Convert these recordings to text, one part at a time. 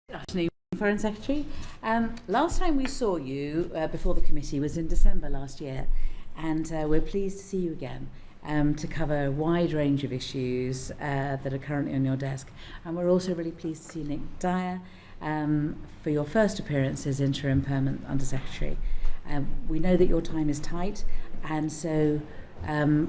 Good afternoon, Foreign Secretary. Last time we saw you before the committee was in December last year, and we're pleased to see you again to cover a wide range of issues that are currently on your desk. And we're also really pleased to see Nick Dyer for your first appearance as Interim Permanent Undersecretary. We know that your time is tight, and so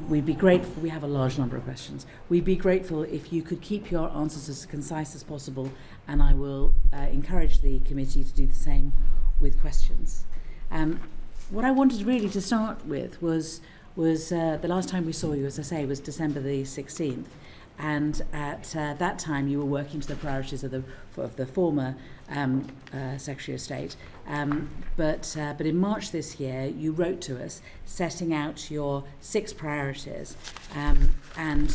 we'd be grateful. We have a large number of questions. We'd be grateful if you could keep your answers as concise as possible, and I will encourage the committee to do the same with questions. What I wanted really to start with was the last time we saw you, as I say, was December the 16th, and at that time you were working to the priorities of the former Secretary of State. But in March this year, you wrote to us setting out your 6 priorities, and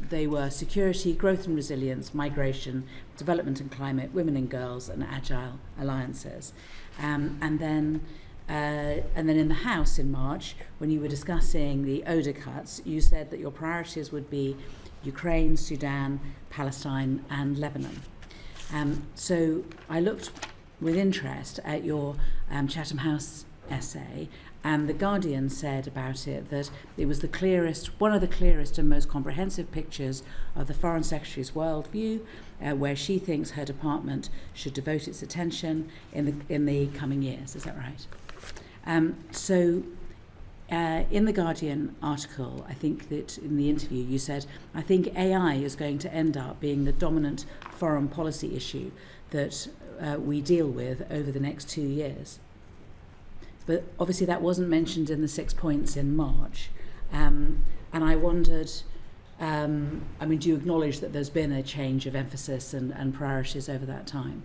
they were security, growth and resilience, migration, development and climate, women and girls, and agile alliances. And then in the House in March, when you were discussing the ODA cuts, you said that your priorities would be Ukraine, Sudan, Palestine, and Lebanon. So I looked with interest at your Chatham House essay, and The Guardian said about it that it was one of the clearest and most comprehensive pictures of the Foreign Secretary's worldview, where she thinks her department should devote its attention in the coming years. Is that right? In the Guardian article, I think that in the interview you said, I think AI is going to end up being the dominant foreign policy issue that we deal with over the next 2 years. But obviously that wasn't mentioned in the 6 points in March. And I wondered, do you acknowledge that there's been a change of emphasis and priorities over that time?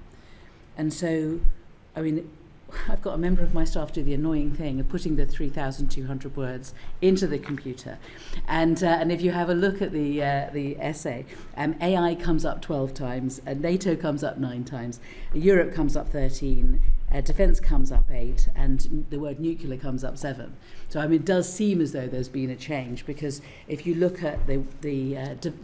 And so, I've got a member of my staff do the annoying thing of putting the 3,200 words into the computer, and if you have a look at the essay, AI comes up 12 times, NATO comes up 9 times, Europe comes up 13, defence comes up 8, and the word nuclear comes up 7. So it does seem as though there's been a change, because if you look at the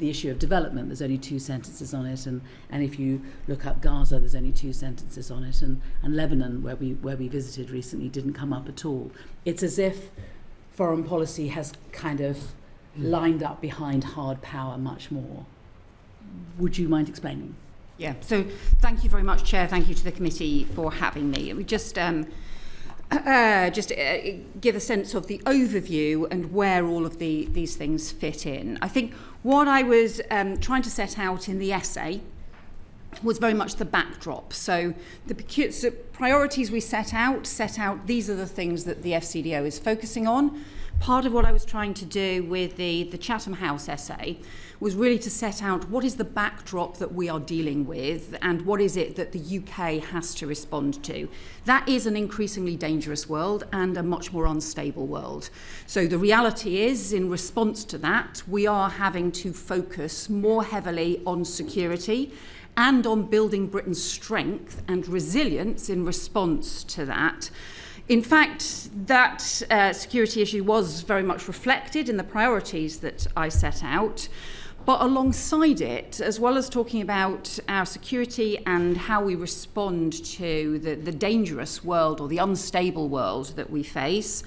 issue of development, there's only 2 sentences on it, and if you look up Gaza, there's only 2 sentences on it, and Lebanon, where we visited recently, didn't come up at all. It's as if foreign policy has kind of lined up behind hard power much more. Would you mind explaining? Yeah, so thank you very much, Chair. Thank you to the committee for having me. We just give a sense of the overview and where all of these things fit in. I think what I was trying to set out in the essay was very much the backdrop. So the priorities we set out, these are the things that the FCDO is focusing on. Part of what I was trying to do with the Chatham House essay was really to set out what is the backdrop that we are dealing with and what is it that the UK has to respond to. That is an increasingly dangerous world and a much more unstable world. So the reality is, in response to that, we are having to focus more heavily on security and on building Britain's strength and resilience in response to that. In fact, that security issue was very much reflected in the priorities that I set out. But alongside it, as well as talking about our security and how we respond to the dangerous world or the unstable world that we face,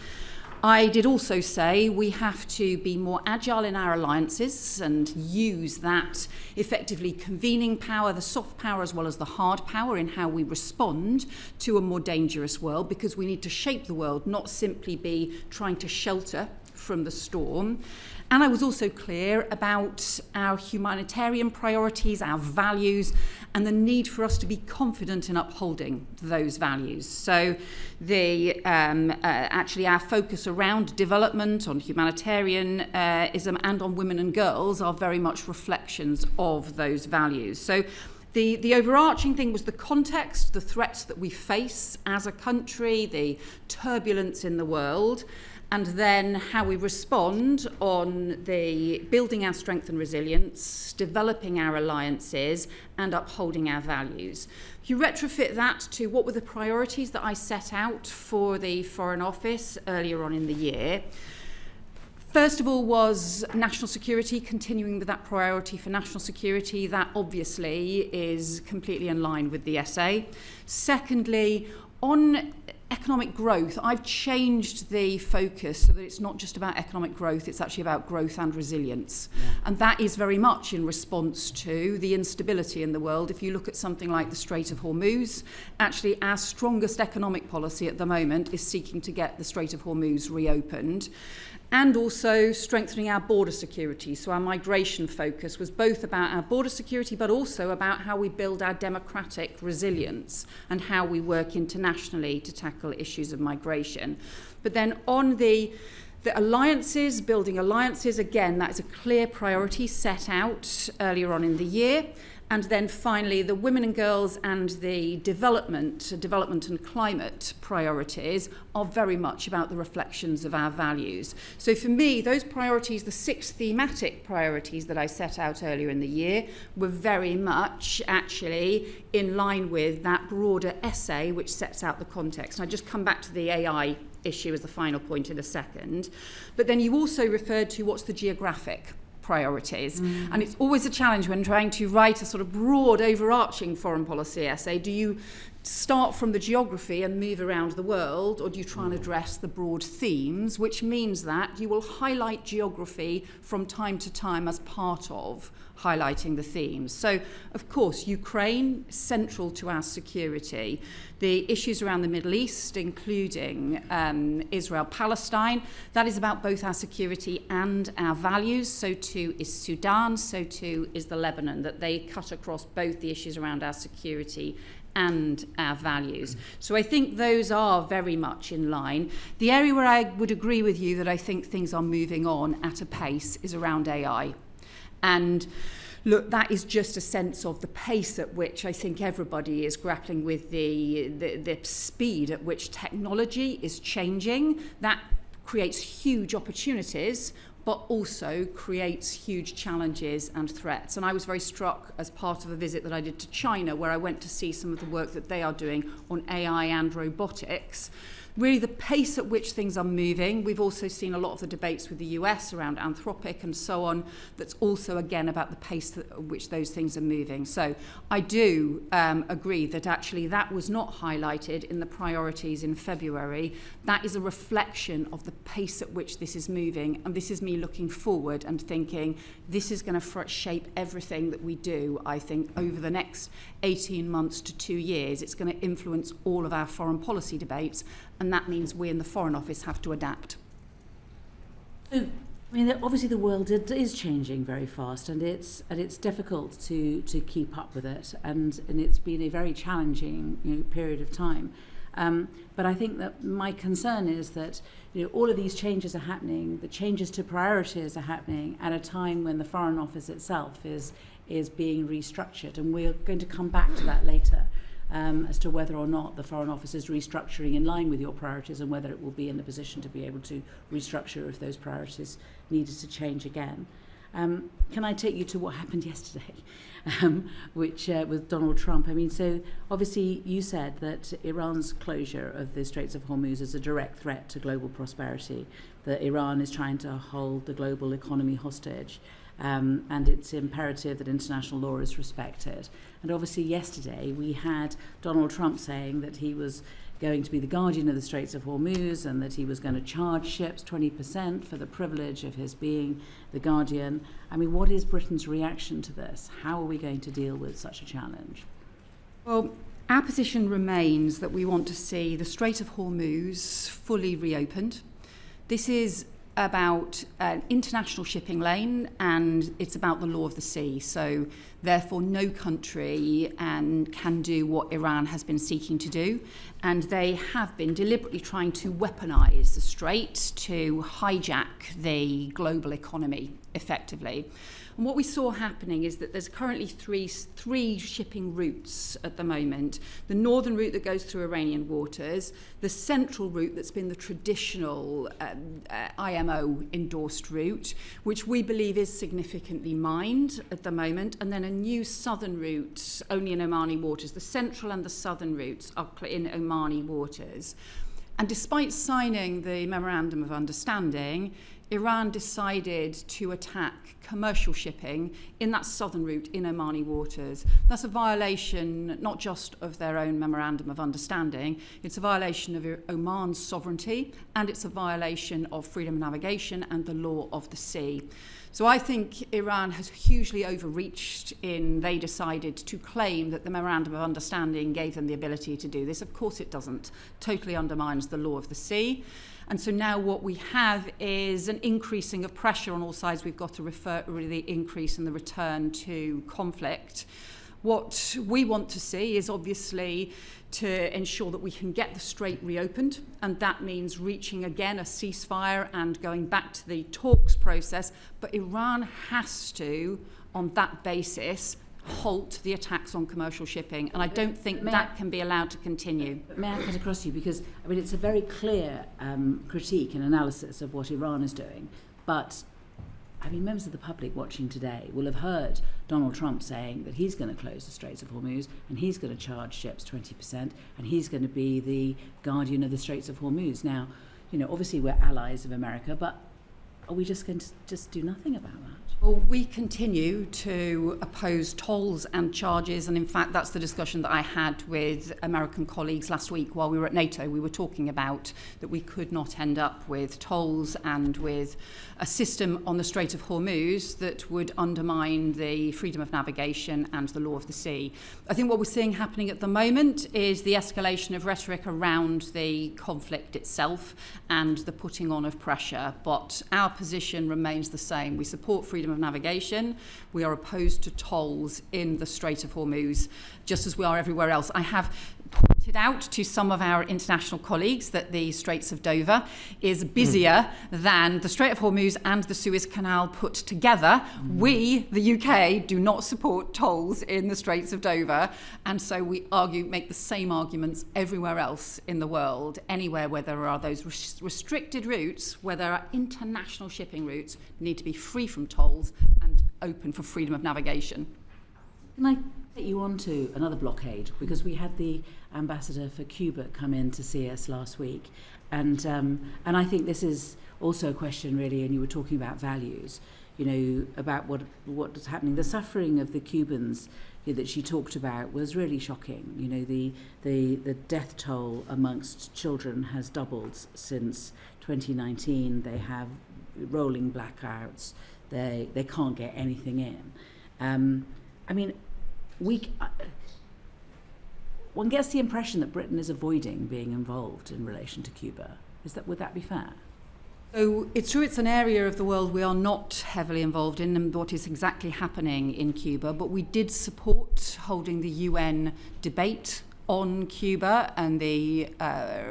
I did also say we have to be more agile in our alliances and use that effectively convening power, the soft power as well as the hard power, in how we respond to a more dangerous world, because we need to shape the world, not simply be trying to shelter from the storm. And I was also clear about our humanitarian priorities, our values, and the need for us to be confident in upholding those values. So actually our focus around development, on humanitarianism, and on women and girls are very much reflections of those values. So the overarching thing was the context, the threats that we face as a country, the turbulence in the world, and then how we respond on the building our strength and resilience, developing our alliances, and upholding our values. If you retrofit that to what were the priorities that I set out for the Foreign Office earlier on in the year, First of all was national security, continuing with that priority for national security. That obviously is completely in line with the essay. Secondly, on economic growth, I've changed the focus so that it's not just about economic growth, it's actually about growth and resilience. Yeah. And that is very much in response to the instability in the world. If you look at something like the Strait of Hormuz, actually our strongest economic policy at the moment is seeking to get the Strait of Hormuz reopened. And also strengthening our border security. So our migration focus was both about our border security, but also about how we build our democratic resilience and how we work internationally to tackle issues of migration. But then on the alliances, building alliances, again, that is a clear priority set out earlier on in the year. And then finally, the women and girls and the development and climate priorities are very much about the reflections of our values. So for me, those priorities, the 6 thematic priorities that I set out earlier in the year, were very much actually in line with that broader essay which sets out the context. And I just come back to the AI issue as the final point in a second. But then you also referred to what's the geographic priorities. And it's always a challenge when trying to write a sort of broad, overarching foreign policy essay. Do you start from the geography and move around the world, or do you try and address the broad themes, which means that you will highlight geography from time to time as part of highlighting the themes. So, of course, Ukraine, central to our security. The issues around the Middle East, including Israel-Palestine, that is about both our security and our values. So too is Sudan, so too is the Lebanon, that they cut across both the issues around our security and our values. So I think those are very much in line. The area where I would agree with you that I think things are moving on at a pace is around AI. And look, that is just a sense of the pace at which I think everybody is grappling with the speed at which technology is changing. That creates huge opportunities, but also creates huge challenges and threats. And I was very struck as part of a visit that I did to China, where I went to see some of the work that they are doing on AI and robotics. Really the pace at which things are moving. We've also seen a lot of the debates with the US around Anthropic and so on. That's also, again, about the pace at which those things are moving. So I do agree that actually that was not highlighted in the priorities in February. That is a reflection of the pace at which this is moving. And this is me looking forward and thinking this is going to shape everything that we do, I think, over the next 18 months to 2 years. It's going to influence all of our foreign policy debates. And that means we in the Foreign Office have to adapt. So, I mean, obviously the world is changing very fast, and it's difficult to keep up with it, and it's been a very challenging period of time. But I think that my concern is that all of these changes are happening, the changes to priorities are happening at a time when the Foreign Office itself is being restructured, and we're going to come back to that later. As to whether or not the Foreign Office is restructuring in line with your priorities, and whether it will be in the position to be able to restructure if those priorities needed to change again. Can I take you to what happened yesterday, which with Donald Trump? I mean, so obviously you said that Iran's closure of the Straits of Hormuz is a direct threat to global prosperity, that Iran is trying to hold the global economy hostage. And it's imperative that international law is respected. And obviously yesterday we had Donald Trump saying that he was going to be the guardian of the Straits of Hormuz, and that he was going to charge ships 20% for the privilege of his being the guardian. I mean, what is Britain's reaction to this? How are we going to deal with such a challenge? Well, our position remains that we want to see the Strait of Hormuz fully reopened. This is about an international shipping lane, and it's about the law of the sea. So therefore no country can do what Iran has been seeking to do, and they have been deliberately trying to weaponize the strait to hijack the global economy effectively. And what we saw happening is that there's currently three shipping routes at the moment. The northern route that goes through Iranian waters, the central route that's been the traditional IMO endorsed route, which we believe is significantly mined at the moment, and then a new southern route only in Omani waters. The central and the southern routes are in Omani waters. And despite signing the Memorandum of Understanding, Iran decided to attack commercial shipping in that southern route in Omani waters. That's a violation not just of their own memorandum of understanding, it's a violation of Oman's sovereignty, and it's a violation of freedom of navigation and the law of the sea. So I think Iran has hugely overreached in they decided to claim that the memorandum of understanding gave them the ability to do this. Of course it doesn't. Totally undermines the law of the sea. And so now what we have is an increasing of pressure on all sides. We've got to really increase in the return to conflict. What we want to see is obviously to ensure that we can get the strait reopened, and that means reaching again a ceasefire and going back to the talks process. But Iran has to, on that basis, halt the attacks on commercial shipping, and I don't think that can be allowed to continue. May I cut across you? Because I mean, it's a very clear critique and analysis of what Iran is doing, but I mean, members of the public watching today will have heard Donald Trump saying that he's going to close the Straits of Hormuz and he's going to charge ships 20% and he's going to be the guardian of the Straits of Hormuz. Now, you know, obviously we're allies of America, but are we just going to just do nothing about that? Well, we continue to oppose tolls and charges, and in fact that's the discussion that I had with American colleagues last week while we were at NATO. We were talking about that we could not end up with tolls and with a system on the Strait of Hormuz that would undermine the freedom of navigation and the law of the sea. I think what we're seeing happening at the moment is the escalation of rhetoric around the conflict itself and the putting on of pressure, but our position remains the same. We support freedom of navigation. We are opposed to tolls in the Strait of Hormuz, just as we are everywhere else. I have pointed out to some of our international colleagues that the Straits of Dover is busier than the Strait of Hormuz and the Suez Canal put together. We, the UK, do not support tolls in the Straits of Dover, and so we make the same arguments everywhere else in the world. Anywhere where there are those restricted routes, where there are international shipping routes, need to be free from tolls and open for freedom of navigation. Can I take you on to another blockade? Because we had the ambassador for Cuba come in to see us last week, and I think this is also a question really, and you were talking about values, you know, about what is happening. The suffering of the Cubans that she talked about was really shocking. You know, the death toll amongst children has doubled since 2019. They have rolling blackouts. They can't get anything in. I mean, one gets the impression that Britain is avoiding being involved in relation to Cuba. Would that be fair? So it's true it's an area of the world we are not heavily involved in and what is exactly happening in Cuba, but we did support holding the UN debate on Cuba and the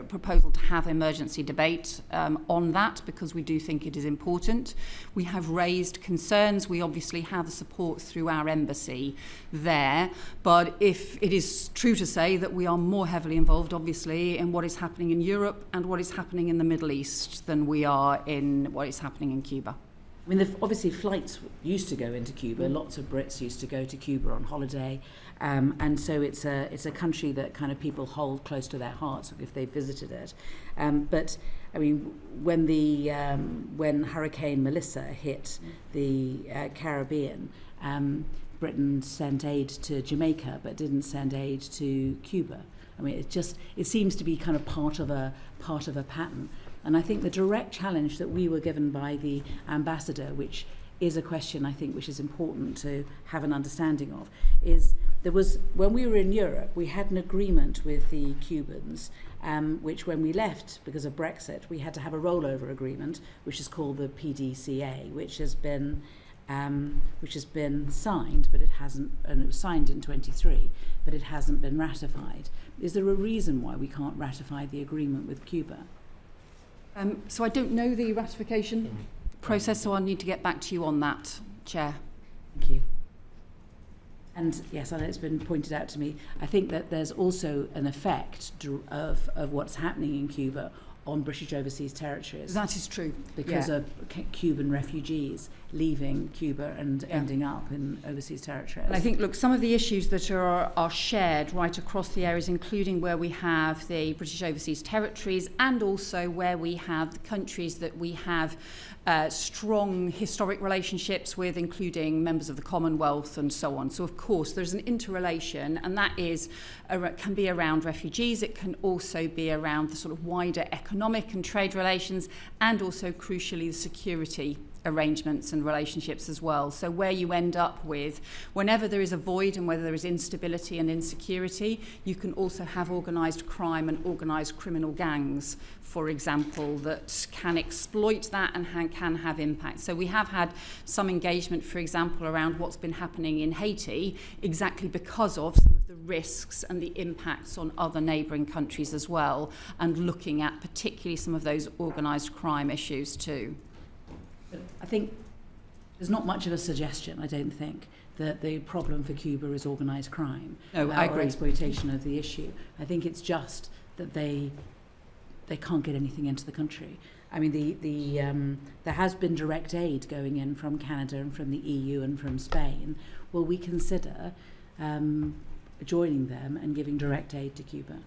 proposal to have emergency debate on that, because we do think it is important. We have raised concerns. We obviously have support through our embassy there, but if it is true to say that we are more heavily involved, obviously, in what is happening in Europe and what is happening in the Middle East than we are in what is happening in Cuba. I mean, obviously flights used to go into Cuba. Lots of Brits used to go to Cuba on holiday, and so it's a country that kind of people hold close to their hearts if they visited it. But I mean, when Hurricane Melissa hit the Caribbean, Britain sent aid to Jamaica, but didn't send aid to Cuba. I mean, it seems to be kind of part of a pattern. And I think the direct challenge that we were given by the ambassador, which is a question I think which is important to have an understanding of, is when we were in Europe, we had an agreement with the Cubans, which when we left because of Brexit, we had to have a rollover agreement, which is called the PDCA, which has been signed, but it hasn't, and it was signed in 23, but it hasn't been ratified. Is there a reason why we can't ratify the agreement with Cuba? So I don't know the ratification process, so I'll need to get back to you on that, Chair. Thank you. And yes, I know it's been pointed out to me, I think that there's also an effect of what's happening in Cuba on British overseas territories. That is true. Because of Cuban refugees leaving Cuba and ending up in overseas territories. And I think, look, some of the issues that are shared right across the areas, including where we have the British overseas territories and also where we have the countries that we have strong historic relationships with, including members of the Commonwealth and so on. So, of course, there's an interrelation, and that can be around refugees. It can also be around the sort of wider economic and trade relations, and also, crucially, the security arrangements and relationships as well. So where you end up with, whenever there is a void and whether there is instability and insecurity, you can also have organised crime and organised criminal gangs, for example, that can exploit that and can have impact. So we have had some engagement, for example, around what's been happening in Haiti, exactly because of some of the risks and the impacts on other neighbouring countries as well, and looking at particularly some of those organised crime issues too. I think there's not much of a suggestion, I don't think, that the problem for Cuba is organised crime. No, I agree. Or exploitation of the issue. I think it's just that they can't get anything into the country. I mean, there has been direct aid going in from Canada and from the EU and from Spain. Will we consider joining them and giving direct aid to Cuba?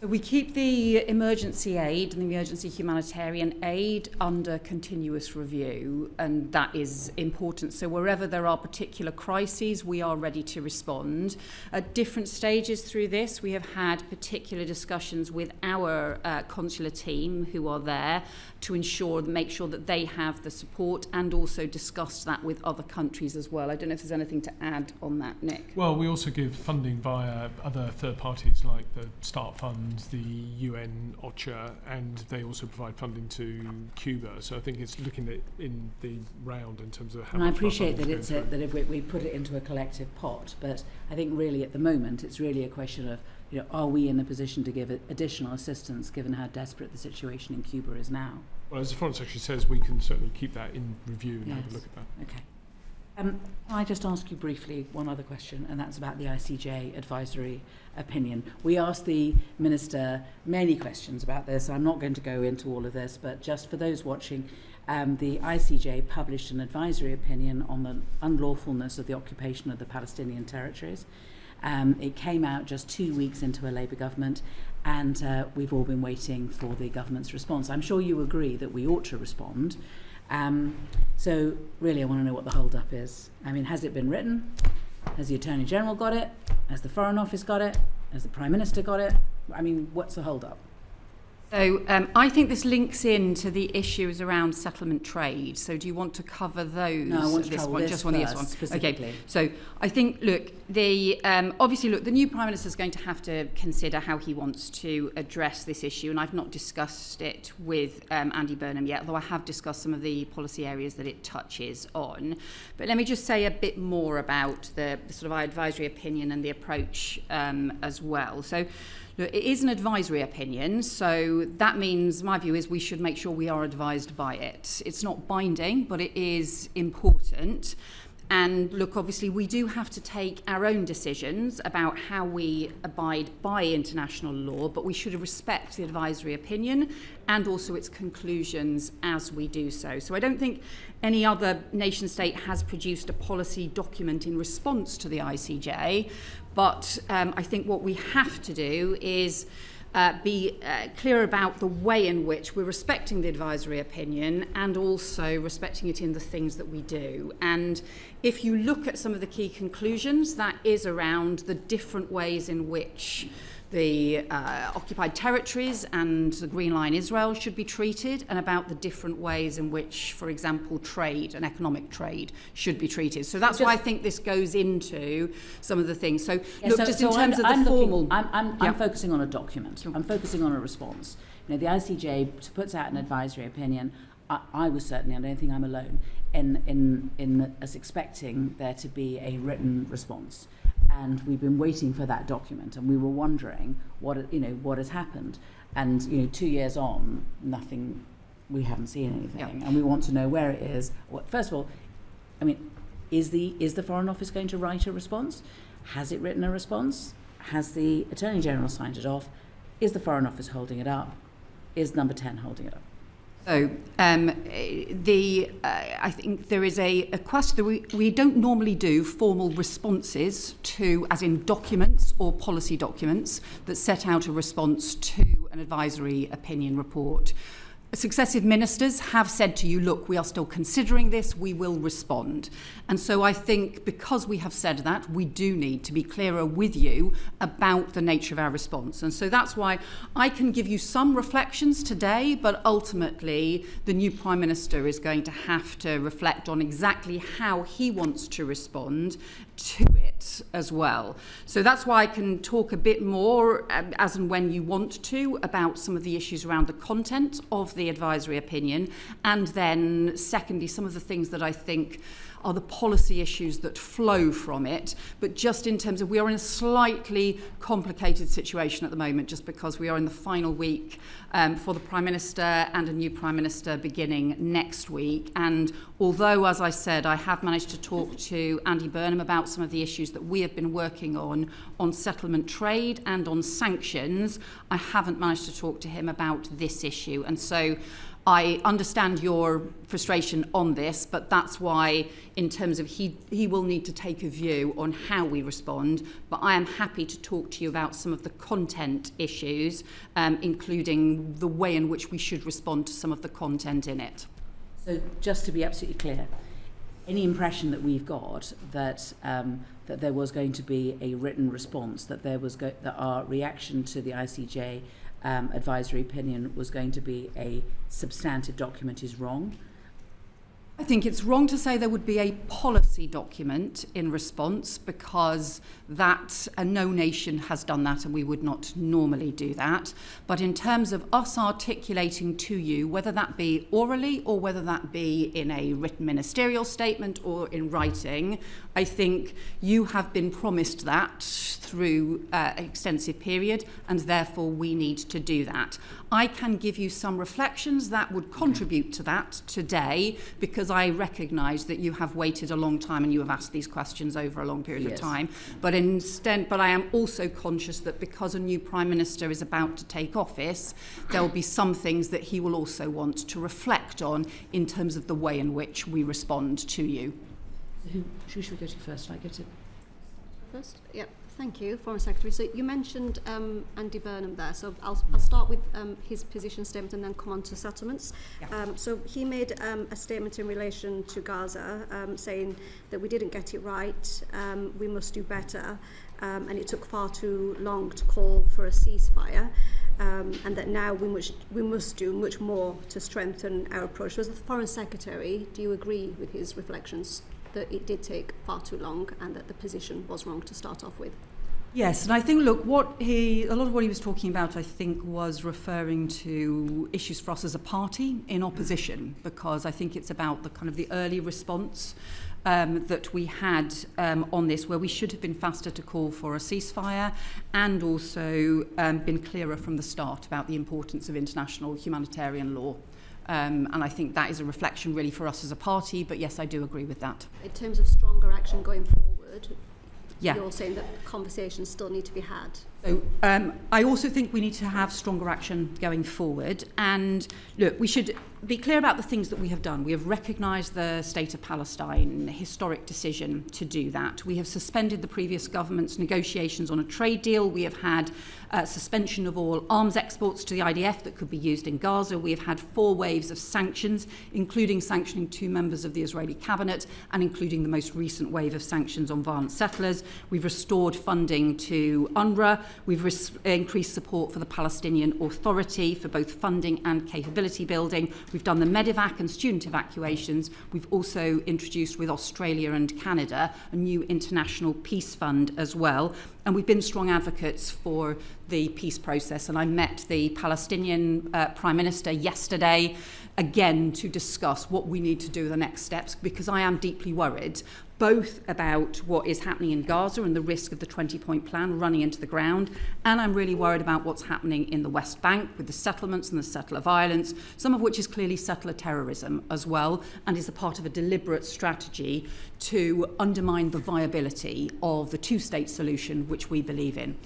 We keep the emergency aid and the emergency humanitarian aid under continuous review, and that is important. So wherever there are particular crises, we are ready to respond. At different stages through this, we have had particular discussions with our consular team who are there to make sure that they have the support, and also discuss that with other countries as well. I don't know if there's anything to add on that, Nick. Well, we also give funding via other third parties like the START Fund, the UN, OCHA, and they also provide funding to Cuba. So I think it's looking at in the round in terms of how. And I appreciate that that if we put it into a collective pot, but I think really at the moment it's really a question of, are we in a position to give additional assistance given how desperate the situation in Cuba is now? Well, as the Foreign Secretary says, we can certainly keep that in review and have a look at that. Okay. Can I just ask you briefly one other question, and that's about the ICJ advisory opinion. We asked the Minister many questions about this. I'm not going to go into all of this, but just for those watching, the ICJ published an advisory opinion on the unlawfulness of the occupation of the Palestinian territories. It came out just 2 weeks into a Labour government, and we've all been waiting for the government's response. I'm sure you agree that we ought to respond. So really I want to know what the hold-up is. I mean, has it been written? Has the Attorney General got it? Has the Foreign Office got it? Has the Prime Minister got it? I mean, what's the hold-up? So I think this links into the issues around settlement trade. So do you want to cover those? No, I want to this cover one, this just on this first, one. specifically. Okay. So I think, look, obviously, the new Prime Minister is going to have to consider how he wants to address this issue, and I've not discussed it with Andy Burnham yet, although I have discussed some of the policy areas that it touches on. But let me just say a bit more about the sort of advisory opinion and the approach as well. So. Look, it is an advisory opinion, so that means, my view is, we should make sure we are advised by it. It's not binding, but it is important. And look, obviously, we do have to take our own decisions about how we abide by international law, but we should respect the advisory opinion and also its conclusions as we do so. So I don't think any other nation state has produced a policy document in response to the ICJ, but I think what we have to do is be clear about the way in which we're respecting the advisory opinion and also respecting it in the things that we do. And if you look at some of the key conclusions, that is around the different ways in which the occupied territories and the Green Line Israel should be treated, and about the different ways in which, for example, trade and economic trade should be treated. So that's why I think this goes into some of the things. So look, just in terms of the formal... I'm focusing on a document. I'm focusing on a response. The ICJ puts out an advisory opinion. I was certainly, I don't think I'm alone, in us expecting there to be a written response. And we've been waiting for that document, and we were wondering what has happened. And 2 years on, nothing. We haven't seen anything, and we want to know where it is. First of all, I mean, is the Foreign Office going to write a response? Has it written a response? Has the Attorney General signed it off? Is the Foreign Office holding it up? is number 10 holding it up? So I think there is a question that we don't normally do formal responses to, as in documents or policy documents that set out a response to an advisory opinion report. Successive ministers have said to you, look, we are still considering this, we will respond. And so I think because we have said that, we do need to be clearer with you about the nature of our response. And so that's why I can give you some reflections today, but ultimately the new Prime Minister is going to have to reflect on exactly how he wants to respond to it as well. So that's why I can talk a bit more, as and when you want to, about some of the issues around the content of the advisory opinion, and then secondly, some of the things that I think are the policy issues that flow from it. But just in terms of, we are in a slightly complicated situation at the moment, just because we are in the final week for the Prime Minister and a new Prime Minister beginning next week. And although, as I said, I have managed to talk to Andy Burnham about some of the issues that we have been working on settlement trade and on sanctions, I haven't managed to talk to him about this issue. And so I understand your frustration on this, but that's why, in terms of he will need to take a view on how we respond. But I am happy to talk to you about some of the content issues, including the way in which we should respond to some of the content in it. So just to be absolutely clear, any impression that we've got that that there was going to be a written response, that there was that our reaction to the ICJ advisory opinion was going to be a substantive document is wrong? I think it's wrong to say there would be a policy document in response, because that no nation has done that and we would not normally do that. But in terms of us articulating to you, whether that be orally or whether that be in a written ministerial statement or in writing, I think you have been promised that through an extensive period, and therefore we need to do that. I can give you some reflections that would contribute to that today, because I recognise that you have waited a long time and you have asked these questions over a long period of time. But I am also conscious that because a new Prime Minister is about to take office, there will be some things that he will also want to reflect on in terms of the way in which we respond to you. Who should we go to first? I go to first? Yep. Thank you, Foreign Secretary. So you mentioned Andy Burnham there, so I'll start with his position statement and then come on to settlements. Yeah. So he made a statement in relation to Gaza, saying that we didn't get it right, we must do better, and it took far too long to call for a ceasefire, and that now we must do much more to strengthen our approach. So as the Foreign Secretary, do you agree with his reflections that it did take far too long and that the position was wrong to start off with? Yes, and I think, look, a lot of what he was talking about, I think, was referring to issues for us as a party in opposition, because I think it's about the kind of the early response that we had on this, where we should have been faster to call for a ceasefire, and also been clearer from the start about the importance of international humanitarian law. And I think that is a reflection really for us as a party, but yes, I do agree with that. In terms of stronger action going forward, you're saying that conversations still need to be had. So I also think we need to have stronger action going forward. And look, we should be clear about the things that we have done. We have recognised the State of Palestine, a historic decision to do that. We have suspended the previous government's negotiations on a trade deal. We have had suspension of all arms exports to the IDF that could be used in Gaza. We have had 4 waves of sanctions, including sanctioning 2 members of the Israeli cabinet, and including the most recent wave of sanctions on violent settlers. We've restored funding to UNRWA. We've increased support for the Palestinian Authority for both funding and capability building. We've done the medevac and student evacuations. We've also introduced with Australia and Canada a new international peace fund as well. And we've been strong advocates for the peace process. And I met the Palestinian Prime Minister yesterday, again, to discuss what we need to do the next steps, because I am deeply worried both about what is happening in Gaza and the risk of the 20-point plan running into the ground, and I'm really worried about what's happening in the West Bank with the settlements and the settler violence, some of which is clearly settler terrorism as well, and is a part of a deliberate strategy to undermine the viability of the two-state solution which we believe in.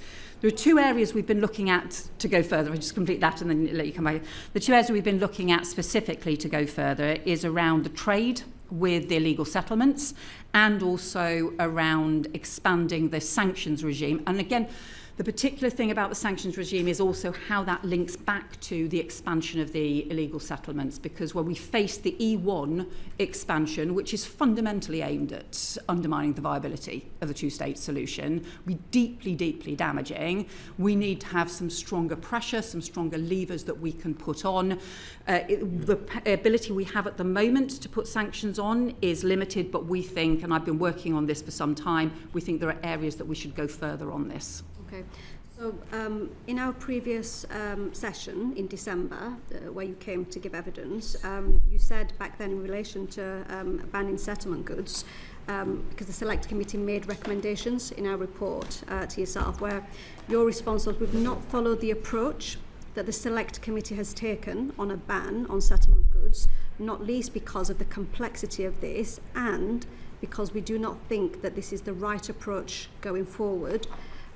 There are two areas we've been looking at to go further. I'll just complete that and then let you come back. The two areas we've been looking at specifically to go further is around the trade with the illegal settlements and also around expanding the sanctions regime. And again, the particular thing about the sanctions regime is also how that links back to the expansion of the illegal settlements, because when we face the E1 expansion, which is fundamentally aimed at undermining the viability of the two-state solution, be deeply, deeply damaging, we need to have some stronger pressure, some stronger levers that we can put on. The ability we have at the moment to put sanctions on is limited, but we think, and I've been working on this for some time, we think there are areas that we should go further on this. Okay, so in our previous session in December, where you came to give evidence, you said back then in relation to banning settlement goods, because the Select Committee made recommendations in our report to yourself, where your response was, we've not followed the approach that the Select Committee has taken on a ban on settlement goods, not least because of the complexity of this and because we do not think that this is the right approach going forward.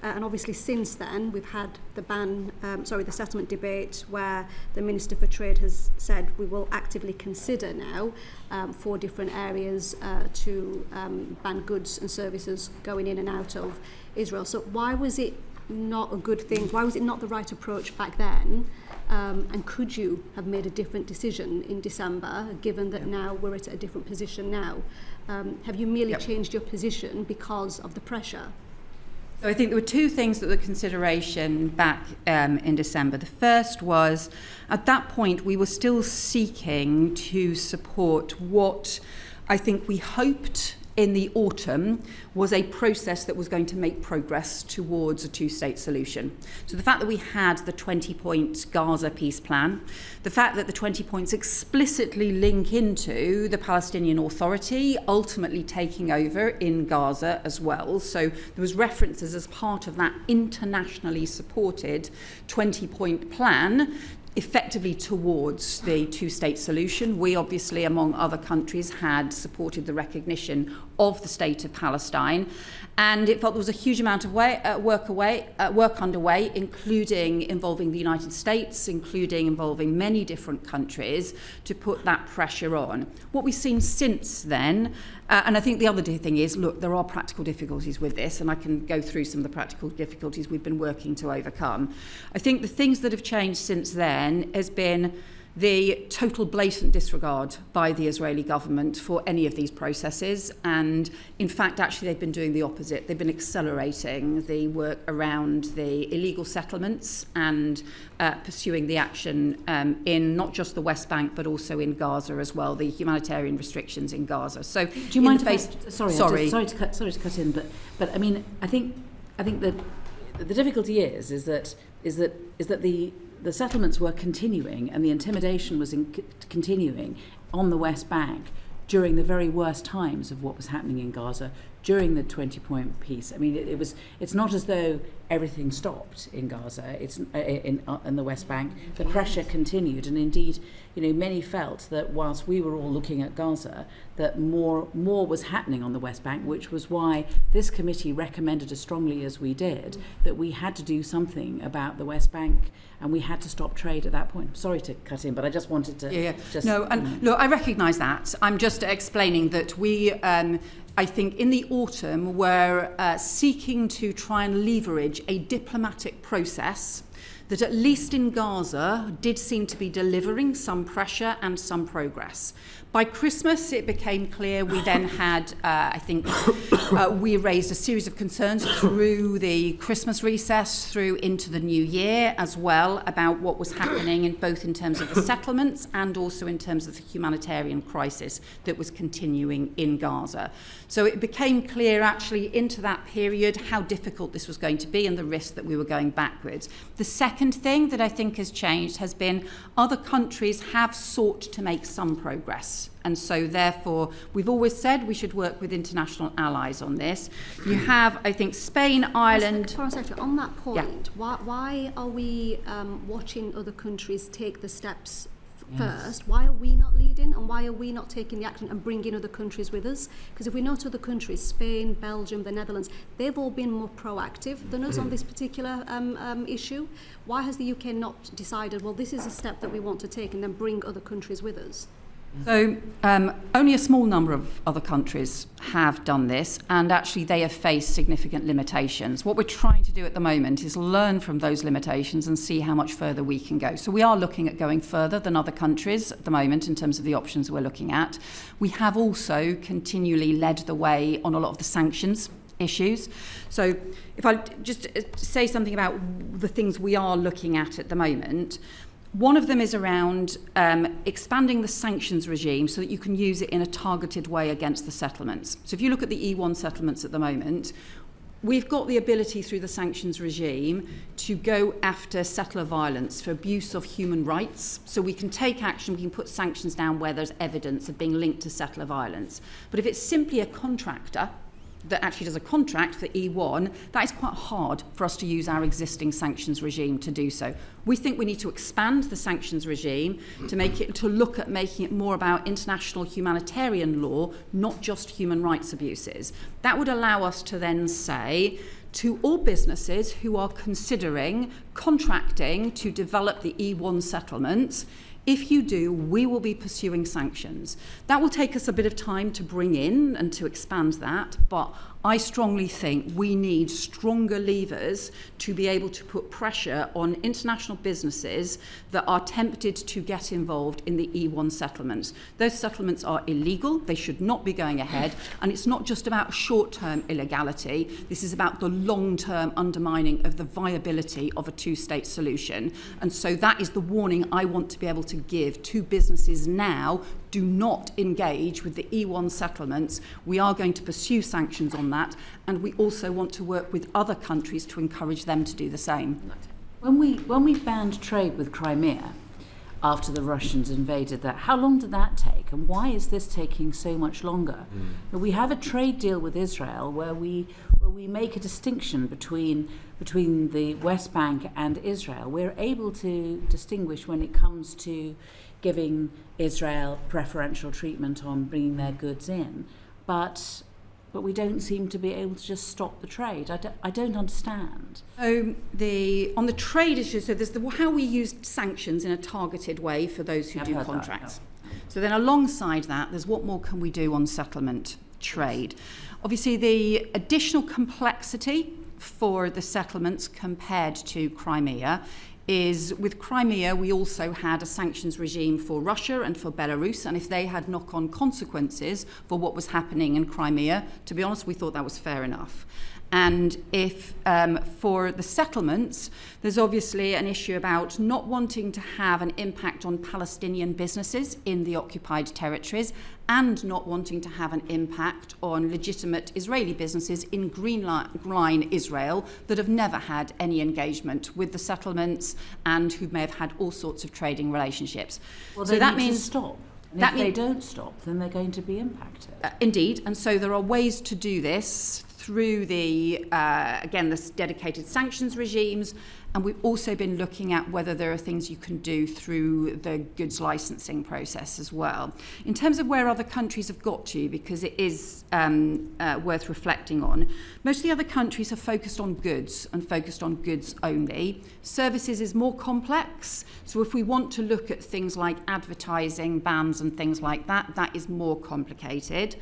And obviously since then we've had the settlement debate where the Minister for Trade has said we will actively consider now 4 different areas to ban goods and services going in and out of Israel. So why was it not a good thing? Why was it not the right approach back then? And could you have made a different decision in December, given that now we're at a different position now? Have you merely changed your position because of the pressure? So I think there were 2 things that were consideration back in December. The first was, at that point, we were still seeking to support what I think we hoped in the autumn was a process that was going to make progress towards a two-state solution. So the fact that we had the 20-point Gaza peace plan, the fact that the 20 points explicitly link into the Palestinian Authority ultimately taking over in Gaza as well. So there was references as part of that internationally supported 20-point plan effectively towards the two-state solution. We obviously, among other countries, had supported the recognition of the state of Palestine, and it felt there was a huge amount of work underway, including involving the United States, including involving many different countries, to put that pressure on. What we've seen since then, and I think the other thing is, look, there are practical difficulties with this, and I can go through some of the practical difficulties we've been working to overcome. I think the things that have changed since then has been the total blatant disregard by the Israeli government for any of these processes, and in fact actually they've been doing the opposite. They've been accelerating the work around the illegal settlements and pursuing the action in not just the West Bank but also in Gaza as well, the humanitarian restrictions in Gaza. So do you mind sorry to cut in, but I mean I think that the difficulty is that the settlements were continuing and the intimidation was continuing on the West Bank during the very worst times of what was happening in Gaza during the 20-point peace. I mean, it's not as though everything stopped in Gaza. It's in the West Bank. The pressure continued, and indeed, many felt that whilst we were all looking at Gaza, that more was happening on the West Bank, which was why this committee recommended as strongly as we did that we had to do something about the West Bank, and we had to stop trade at that point. Sorry to cut in, but I just wanted to. Look, I recognise that. I'm just explaining that we. I think in the autumn we're seeking to try and leverage a diplomatic process that at least in Gaza did seem to be delivering some pressure and some progress. By Christmas, it became clear we then had, we raised a series of concerns through the Christmas recess, through into the new year as well, about what was happening both in terms of the settlements and also in terms of the humanitarian crisis that was continuing in Gaza. So it became clear actually into that period how difficult this was going to be and the risk that we were going backwards. The second thing that I think has changed has been other countries have sought to make some progress. And so, therefore, we've always said we should work with international allies on this. You have, I think, Spain, Ireland... Foreign Secretary, on that point, why are we watching other countries take the steps first, why are we not leading, and why are we not taking the action and bringing other countries with us? Because if we note other countries, Spain, Belgium, the Netherlands, they've all been more proactive than us on this particular issue. Why has the UK not decided, well, this is a step that we want to take, and then bring other countries with us? So only a small number of other countries have done this, and actually they have faced significant limitations. What we're trying to do at the moment is learn from those limitations and see how much further we can go. So we are looking at going further than other countries at the moment in terms of the options we're looking at. We have also continually led the way on a lot of the sanctions issues. So if I just say something about the things we are looking at the moment, one of them is around expanding the sanctions regime so that you can use it in a targeted way against the settlements. So if you look at the E1 settlements at the moment, we've got the ability through the sanctions regime to go after settler violence for abuse of human rights. So we can take action, we can put sanctions down where there's evidence of being linked to settler violence. But if it's simply a contractor that actually does a contract for E1, that is quite hard for us to use our existing sanctions regime to do so. We think we need to expand the sanctions regime to look at making it more about international humanitarian law, not just human rights abuses. That would allow us to then say to all businesses who are considering contracting to develop the E1 settlements, if you do, we will be pursuing sanctions. That will take us a bit of time to bring in and to expand that, but I strongly think we need stronger levers to be able to put pressure on international businesses that are tempted to get involved in the E1 settlements. Those settlements are illegal, they should not be going ahead, and it's not just about short-term illegality, this is about the long-term undermining of the viability of a two-state solution. And so that is the warning I want to be able to give to businesses now. Do not engage with the E1 settlements. We are going to pursue sanctions on that, and we also want to work with other countries to encourage them to do the same. When we banned trade with Crimea after the Russians invaded that, how long did that take, and why is this taking so much longer? We have a trade deal with Israel where we make a distinction between the West Bank and Israel. We're able to distinguish when it comes to giving Israel preferential treatment on bringing their goods in, but we don't seem to be able to just stop the trade. I don't understand. So on the trade issue, so there's how we use sanctions in a targeted way for those who do contracts. So then alongside that, there's what more can we do on settlement trade. Obviously, the additional complexity for the settlements compared to Crimea is with Crimea, we also had a sanctions regime for Russia and for Belarus, and if they had knock-on consequences for what was happening in Crimea, to be honest, we thought that was fair enough. And if for the settlements, there's obviously an issue about not wanting to have an impact on Palestinian businesses in the occupied territories and not wanting to have an impact on legitimate Israeli businesses in Green Line Israel that have never had any engagement with the settlements and who may have had all sorts of trading relationships. Well, so that means stop. And if they don't stop, then they're going to be impacted. Indeed, and so there are ways to do this through the, again, this dedicated sanctions regimes, and we've also been looking at whether there are things you can do through the goods licensing process as well. In terms of where other countries have got to, because it is worth reflecting on, most of the other countries have focused on goods and focused on goods only. Services is more complex, so if we want to look at things like advertising bans and things like that, that is more complicated.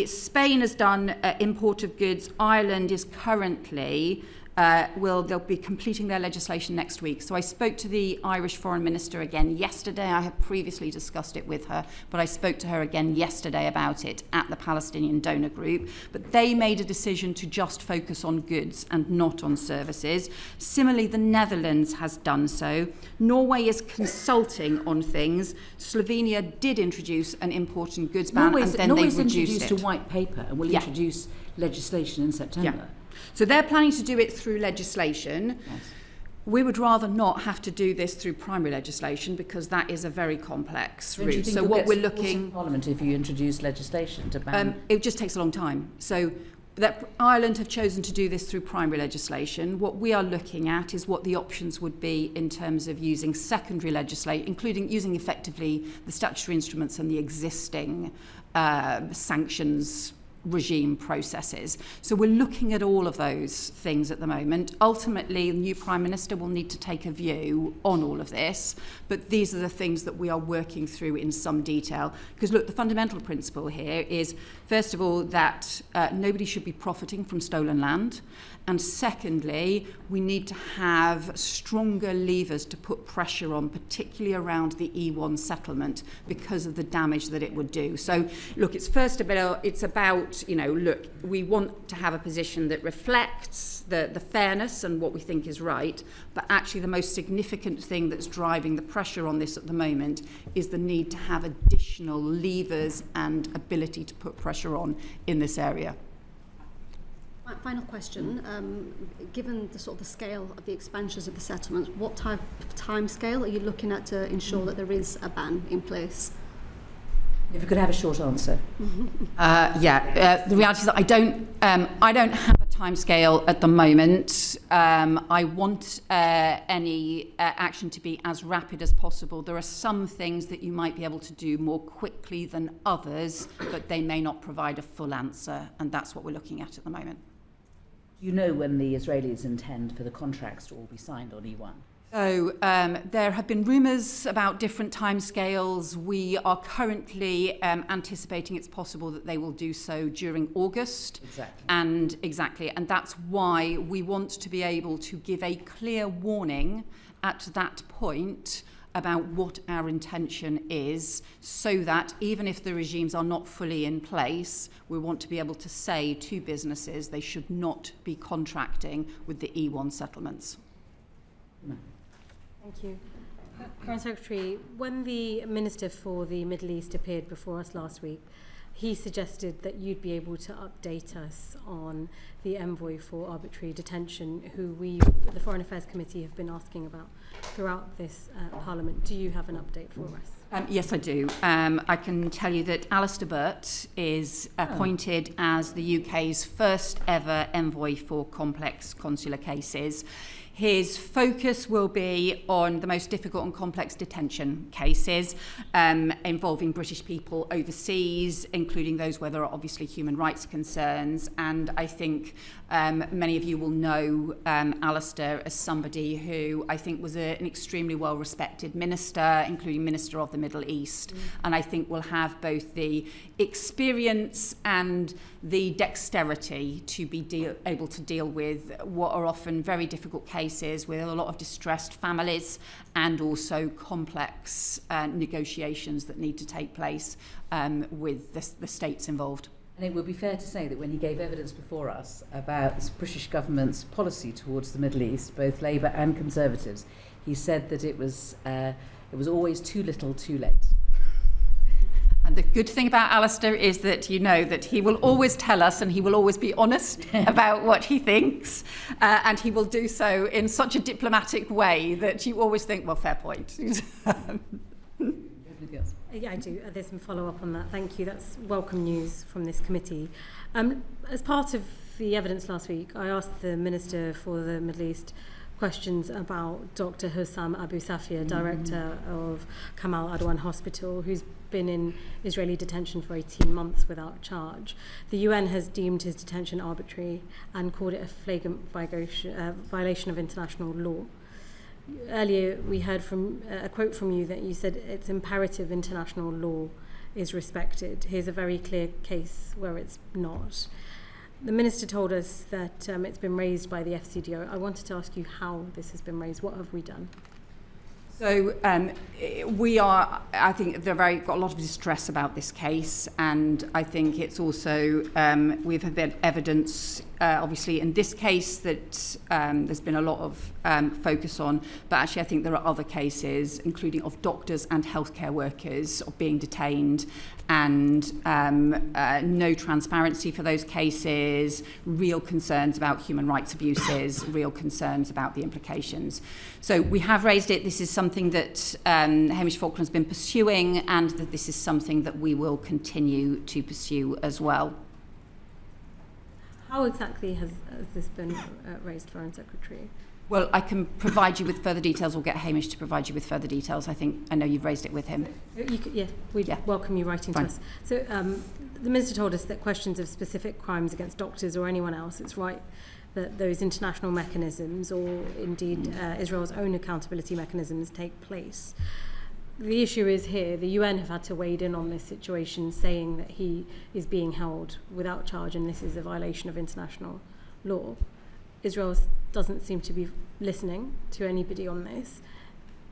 Spain has done import of goods. Ireland is currently, they'll be completing their legislation next week. So I spoke to the Irish Foreign Minister again yesterday. I have previously discussed it with her, but I spoke to her again yesterday about it at the Palestinian Donor Group. But they made a decision to just focus on goods and not on services. Similarly, the Netherlands has done so. Norway is consulting on things. Slovenia did introduce an import and goods ban, and then they reduced it. Norway's introduced a white paper and will introduce legislation in September. Yeah. So they're planning to do it through legislation. Yes. We would rather not have to do this through primary legislation because that is a very complex route. So what we're looking... Parliament if you introduce legislation to ban... it just takes a long time. So that Ireland have chosen to do this through primary legislation. What we are looking at is what the options would be in terms of using secondary legislation, including using effectively the statutory instruments and the existing sanctions regime processes. So we're looking at all of those things at the moment. Ultimately, the new Prime Minister will need to take a view on all of this, but these are the things that we are working through in some detail. Because look, the fundamental principle here is, first of all, that nobody should be profiting from stolen land. And secondly, we need to have stronger levers to put pressure on, particularly around the E1 settlement, because of the damage that it would do. So, look, it's about, look, we want to have a position that reflects the fairness and what we think is right, but actually the most significant thing that's driving the pressure on this at the moment is the need to have additional levers and ability to put pressure on in this area. Final question. Given the sort of the scale of the expansions of the settlements, what type of time scale are you looking at to ensure that there is a ban in place? If you could have a short answer. The reality is that I don't have a timescale at the moment. I want any action to be as rapid as possible. There are some things that you might be able to do more quickly than others, but they may not provide a full answer, and that's what we're looking at the moment. Do you know when the Israelis intend for the contracts to all be signed on E1? So there have been rumours about different timescales. We are currently anticipating it's possible that they will do so during August. Exactly. And that's why we want to be able to give a clear warning at that point about what our intention is, so that even if the regimes are not fully in place, we want to be able to say to businesses they should not be contracting with the E1 settlements. No. Thank you. Foreign Secretary, when the Minister for the Middle East appeared before us last week, he suggested that you'd be able to update us on the envoy for arbitrary detention, who the Foreign Affairs Committee, have been asking about throughout this Parliament. Do you have an update for us? Yes, I do. I can tell you that Alistair Burt is appointed as the UK's first ever envoy for complex consular cases. His focus will be on the most difficult and complex detention cases involving British people overseas, including those where there are obviously human rights concerns. And I think many of you will know Alistair as somebody who I think was an extremely well-respected minister, including Minister of the Middle East. And I think will have both the experience and the dexterity to be able to deal with what are often very difficult cases with a lot of distressed families, and also complex negotiations that need to take place with the states involved. And it would be fair to say that when he gave evidence before us about the British government's policy towards the Middle East, both Labour and Conservatives, he said that it was always too little, too late. And the good thing about Alistair is that you know that he will always tell us, and he will always be honest about what he thinks, and he will do so in such a diplomatic way that you always think, well, fair point. Yeah, I do. There's some follow-up on that. Thank you. That's welcome news from this committee. As part of the evidence last week, I asked the Minister for the Middle East questions about Dr. Hussam Abu Safia, director of Kamal Adwan Hospital, who's been in Israeli detention for 18 months without charge. The UN has deemed his detention arbitrary and called it a flagrant violation of international law. Earlier we heard from a quote from you that you said it's imperative international law is respected. Here's a very clear case where it's not. The Minister told us that it's been raised by the FCDO. I wanted to ask you how this has been raised. What have we done? So I think got a lot of distress about this case, and I think it's also, we've had evidence, obviously in this case, that there's been a lot of focus on, but actually I think there are other cases, including of doctors and healthcare workers of being detained, and no transparency for those cases, real concerns about human rights abuses, real concerns about the implications. So we have raised it. This is something that Hamish Falkland has been pursuing, and that this is something that we will continue to pursue as well. How exactly has this been raised, Foreign Secretary? Well, I can provide you with further details, or get Hamish to provide you with further details. I know you've raised it with him. We'd welcome you writing to us. So the Minister told us that questions of specific crimes against doctors or anyone else, it's right that those international mechanisms, or indeed Israel's own accountability mechanisms, take place. The issue is here, the UN have had to wade in on this situation, saying that he is being held without charge and this is a violation of international law. Israel doesn't seem to be listening to anybody on this.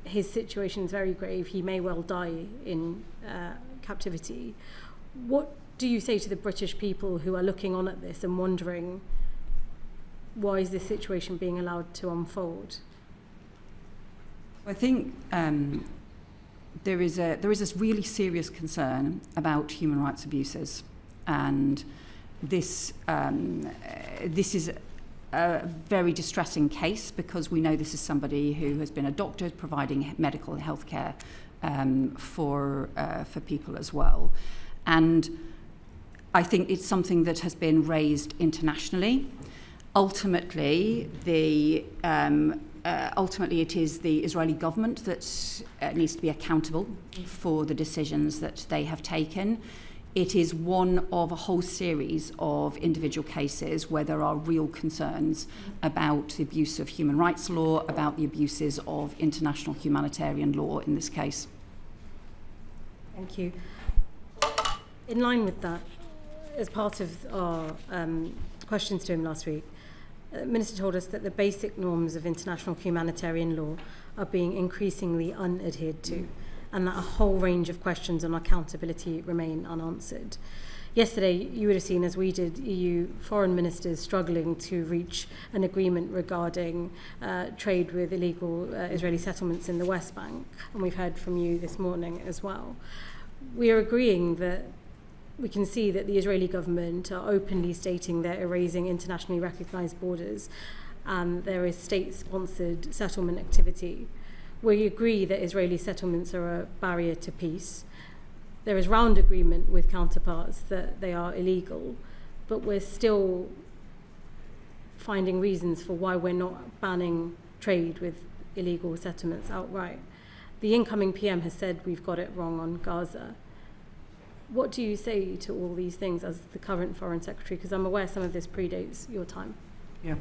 His situation is very grave. He may well die in captivity. What do you say to the British people who are looking on at this and wondering, why is this situation being allowed to unfold? I think there is this really serious concern about human rights abuses, and this is a very distressing case, because we know this is somebody who has been a doctor providing medical and health care for people as well. And I think it's something that has been raised internationally. Ultimately, it is the Israeli government that needs to be accountable for the decisions that they have taken. It is one of a whole series of individual cases where there are real concerns about the abuse of human rights law, about the abuses of international humanitarian law in this case. Thank you. In line with that, as part of our questions to him last week, the Minister told us that the basic norms of international humanitarian law are being increasingly unadhered to, and that a whole range of questions on accountability remain unanswered. Yesterday, you would have seen, as we did, EU foreign ministers struggling to reach an agreement regarding trade with illegal Israeli settlements in the West Bank, and we've heard from you this morning as well. We are agreeing that we can see that the Israeli government are openly stating they're erasing internationally recognised borders, and there is state-sponsored settlement activity. We agree that Israeli settlements are a barrier to peace. There is round agreement with counterparts that they are illegal, but we're still finding reasons for why we're not banning trade with illegal settlements outright. The incoming PM has said we've got it wrong on Gaza. What do you say to all these things as the current Foreign Secretary? Because I'm aware some of this predates your time. Yeah.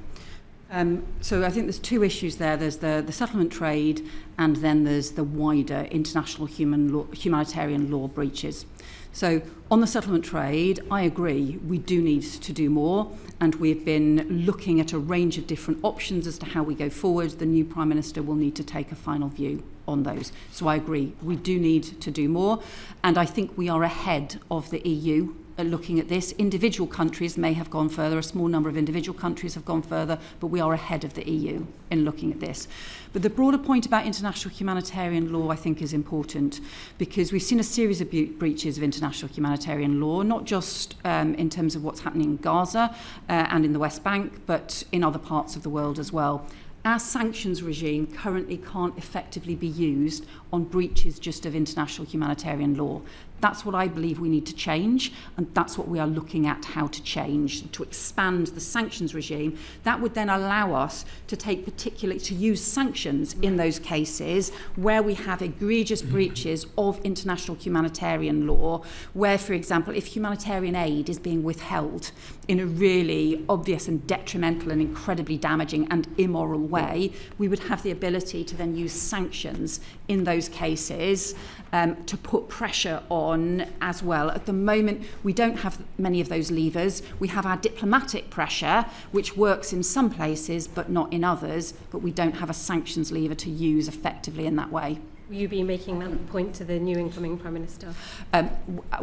So I think there's two issues there. There's the settlement trade, and then there's the wider international humanitarian law breaches. So on the settlement trade, I agree, we do need to do more, and we've been looking at a range of different options as to how we go forward. The new Prime Minister will need to take a final view on those. So I agree, we do need to do more, and I think we are ahead of the EU looking at this. Individual countries may have gone further, a small number of individual countries have gone further, but we are ahead of the EU in looking at this. But the broader point about international humanitarian law, I think, is important, because we've seen a series of breaches of international humanitarian law, not just in terms of what's happening in Gaza and in the West Bank, but in other parts of the world as well. Our sanctions regime currently can't effectively be used on breaches just of international humanitarian law. That's what I believe we need to change, and that's what we are looking at how to change, to expand the sanctions regime. That would then allow us to use sanctions in those cases where we have egregious breaches of international humanitarian law, where, for example, if humanitarian aid is being withheld in a really obvious and detrimental and incredibly damaging and immoral way, we would have the ability to then use sanctions in those cases to put pressure on as well. At the moment, we don't have many of those levers. We have our diplomatic pressure, which works in some places but not in others, but we don't have a sanctions lever to use effectively in that way. Will you be making that point to the new incoming Prime Minister?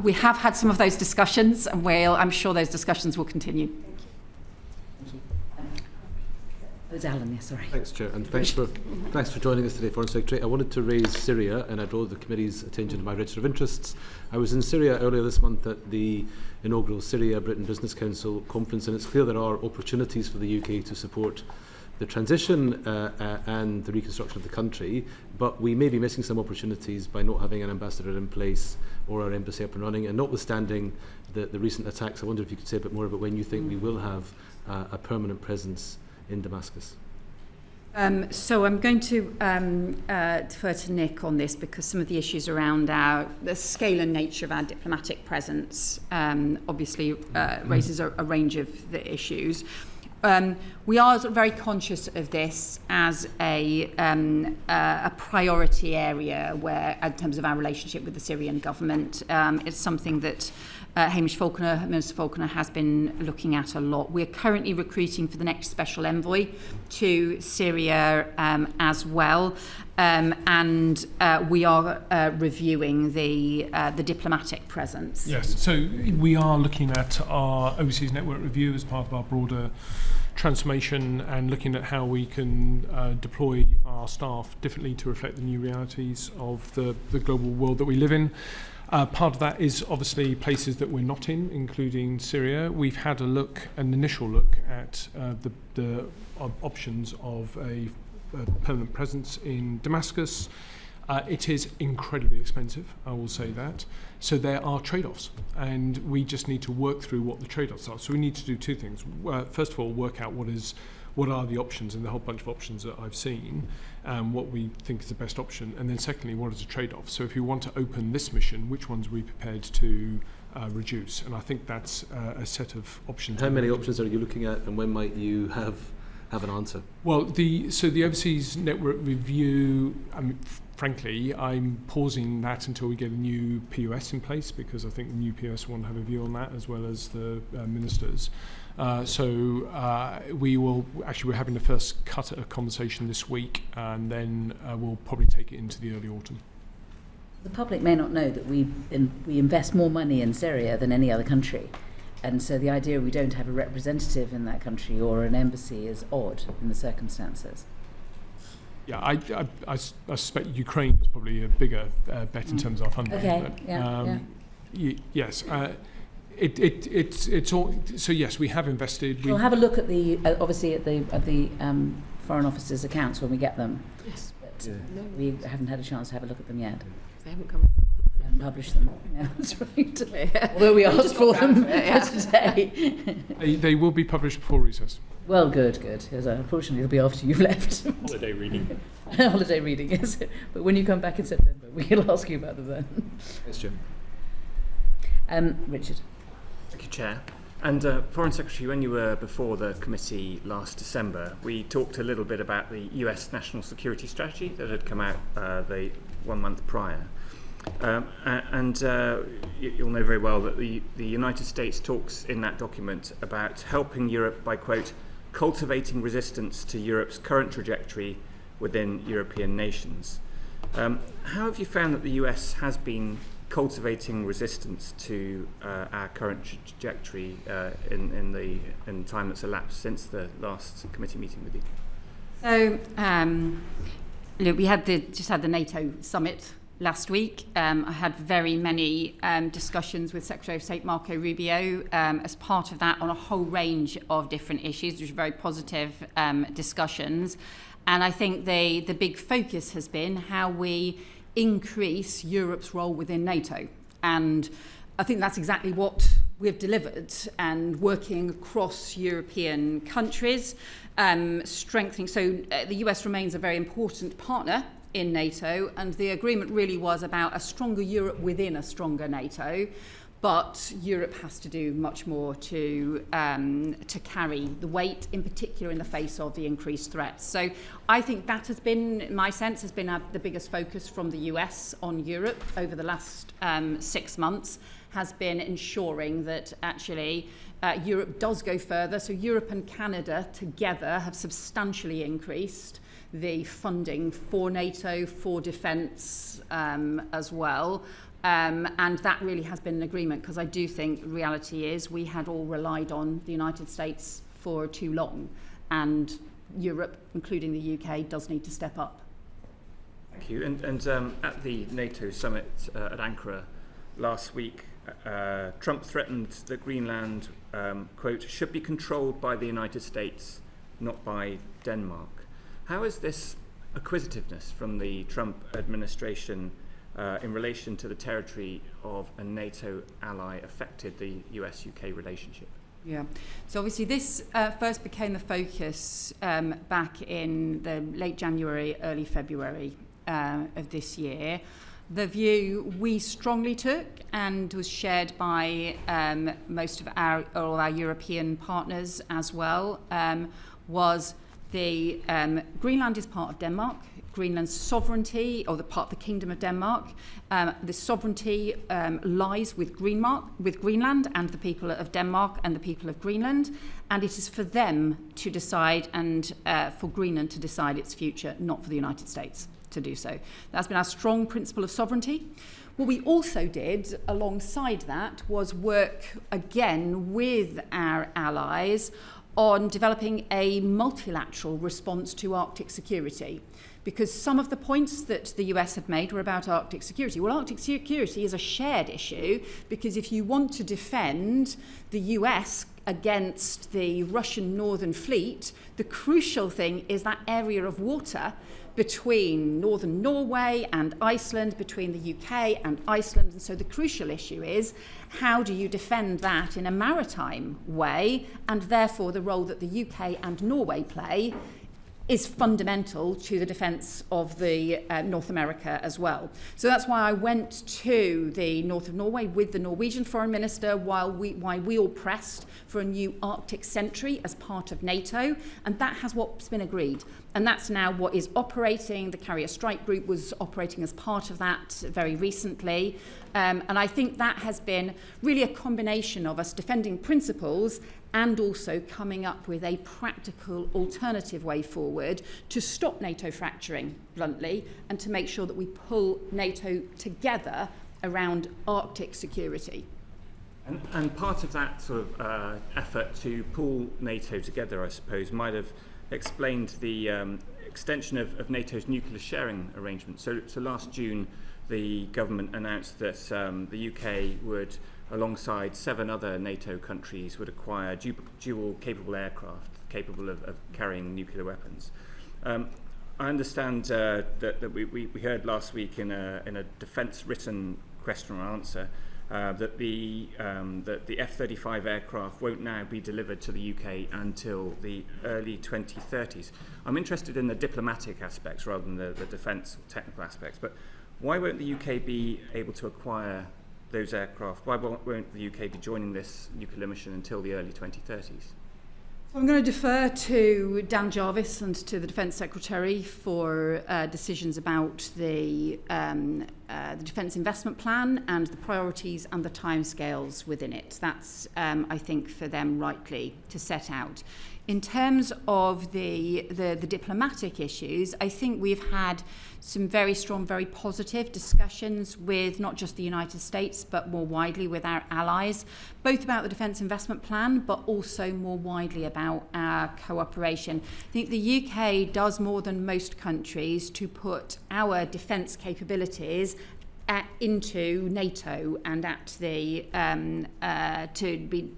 We have had some of those discussions, and I'm sure those discussions will continue. It was Alan, yes, sorry. Thanks, Chair, and thanks for joining us today, Foreign Secretary. I wanted to raise Syria, and I draw the committee's attention to my register of interests. I was in Syria earlier this month at the inaugural Syria-Britain Business Council conference, and it's clear there are opportunities for the UK to support the transition and the reconstruction of the country, but we may be missing some opportunities by not having an ambassador in place or our embassy up and running. And notwithstanding the recent attacks, I wonder if you could say a bit more about when you think we will have a permanent presence in Damascus. So I'm going to defer to Nick on this, because some of the issues around the scale and nature of our diplomatic presence obviously raises a range of the issues. We are very conscious of this as a priority area where, in terms of our relationship with the Syrian government, it's something that Minister Falconer has been looking at a lot. We're currently recruiting for the next special envoy to Syria as well, and we are reviewing the diplomatic presence. Yes, so we are looking at our overseas network review as part of our broader transformation, and looking at how we can deploy our staff differently to reflect the new realities of the global world that we live in. Part of that is obviously places that we're not in, including Syria. We've had an initial look at the options of a permanent presence in Damascus. It is incredibly expensive, I will say that. So there are trade-offs, and we just need to work through what the trade-offs are. So we need to do two things. First of all, work out what are the options, and the whole bunch of options that I've seen, what we think is the best option, and then secondly, what is the trade-off? So if you want to open this mission, which ones are we prepared to reduce? And I think that's a set of options. How many options are you looking at, and when might you have an answer? Well, the overseas network review, frankly, I'm pausing that until we get a new POS in place, because I think the new POS want to have a view on that, as well as the ministers. We're having the first cut at a conversation this week, and then we'll probably take it into the early autumn. The public may not know that we invest more money in Syria than any other country. And so the idea we don't have a representative in that country or an embassy is odd in the circumstances. Yeah, I suspect Ukraine is probably a bigger bet in terms of our funding. Okay, but, yes. It's all. So yes, we have invested. We'll have a look at the obviously at the Foreign Office's accounts when we get them. Yes. But we haven't had a chance to have a look at them yet. They haven't come. We haven't published them. Yeah, that's right. Although we asked for them for today. They will be published before recess. Well, good. Because unfortunately, it'll be after you've left. Holiday reading. Holiday reading, yes. But when you come back in September, we'll ask you about them then. Yes, Jim. Richard. Thank you, Chair. And Foreign Secretary, when you were before the committee last December, we talked a little bit about the US national security strategy that had come out the 1 month prior. You'll know very well that the United States talks in that document about helping Europe by, quote, cultivating resistance to Europe's current trajectory within European nations. How have you found that the US has been cultivating resistance to our current trajectory in the time that's elapsed since the last committee meeting with you? So, look, we just had the NATO summit last week. I had very many discussions with Secretary of State Marco Rubio as part of that on a whole range of different issues, which were very positive discussions. And I think the big focus has been how we increase Europe's role within NATO. And I think that's exactly what we've delivered, and working across European countries, strengthening. So the US remains a very important partner in NATO, and the agreement really was about a stronger Europe within a stronger NATO. But Europe has to do much more to carry the weight, in particular in the face of the increased threats. So I think that has been, in my sense, has been the biggest focus from the US on Europe over the last 6 months, has been ensuring that actually Europe does go further. So Europe and Canada together have substantially increased the funding for NATO, for defence as well. And that really has been an agreement, because I do think the reality is we had all relied on the United States for too long, and Europe, including the UK, does need to step up. Thank you. And at the NATO summit at Ankara last week, Trump threatened that Greenland, quote, should be controlled by the United States, not by Denmark. How has this acquisitiveness from the Trump administration in relation to the territory of a NATO ally affected the US-UK relationship? Yeah, so obviously this first became the focus back in the late January, early February of this year. The view we strongly took and was shared by most of all our European partners as well was the Greenland is part of Denmark. Greenland's sovereignty, or the part of the Kingdom of Denmark, the sovereignty lies with Greenland and the people of Denmark and the people of Greenland, and it is for them to decide and for Greenland to decide its future, not for the United States to do so. That's been our strong principle of sovereignty. What we also did alongside that was work again with our allies on developing a multilateral response to Arctic security. Because some of the points that the US have made were about Arctic security. Well, Arctic security is a shared issue, because if you want to defend the US against the Russian Northern Fleet, the crucial thing is that area of water between northern Norway and Iceland, between the UK and Iceland. And so the crucial issue is, how do you defend that in a maritime way? And therefore the role that the UK and Norway play is fundamental to the defence of the North America as well. So that's why I went to the north of Norway with the Norwegian Foreign Minister why we all pressed for a new Arctic sentry as part of NATO, and that has what's been agreed. And that's now what is operating. The Carrier Strike Group was operating as part of that very recently. And I think that has been really a combination of us defending principles and also coming up with a practical alternative way forward to stop NATO fracturing, bluntly, and to make sure that we pull NATO together around Arctic security. And part of that sort of effort to pull NATO together, I suppose, might have explained the extension of NATO's nuclear sharing arrangement. So last June, the government announced that the UK would, alongside 7 other NATO countries, would acquire dual capable aircraft capable of carrying nuclear weapons. I understand that we heard last week in a defence written question or answer that the F-35 aircraft won't now be delivered to the UK until the early 2030s. I'm interested in the diplomatic aspects rather than the defence or technical aspects, but why won't the UK be able to acquire those aircraft? Why won't the UK be joining this nuclear mission until the early 2030s? So I'm going to defer to Dan Jarvis and to the Defence Secretary for decisions about the Defence Investment Plan and the priorities and the timescales within it. That's, I think, for them rightly to set out. In terms of the diplomatic issues, I think we've had some very strong, very positive discussions with not just the United States, but more widely with our allies, both about the Defence Investment Plan, but also more widely about our cooperation. I think the UK does more than most countries to put our defence capabilities into NATO and at the to be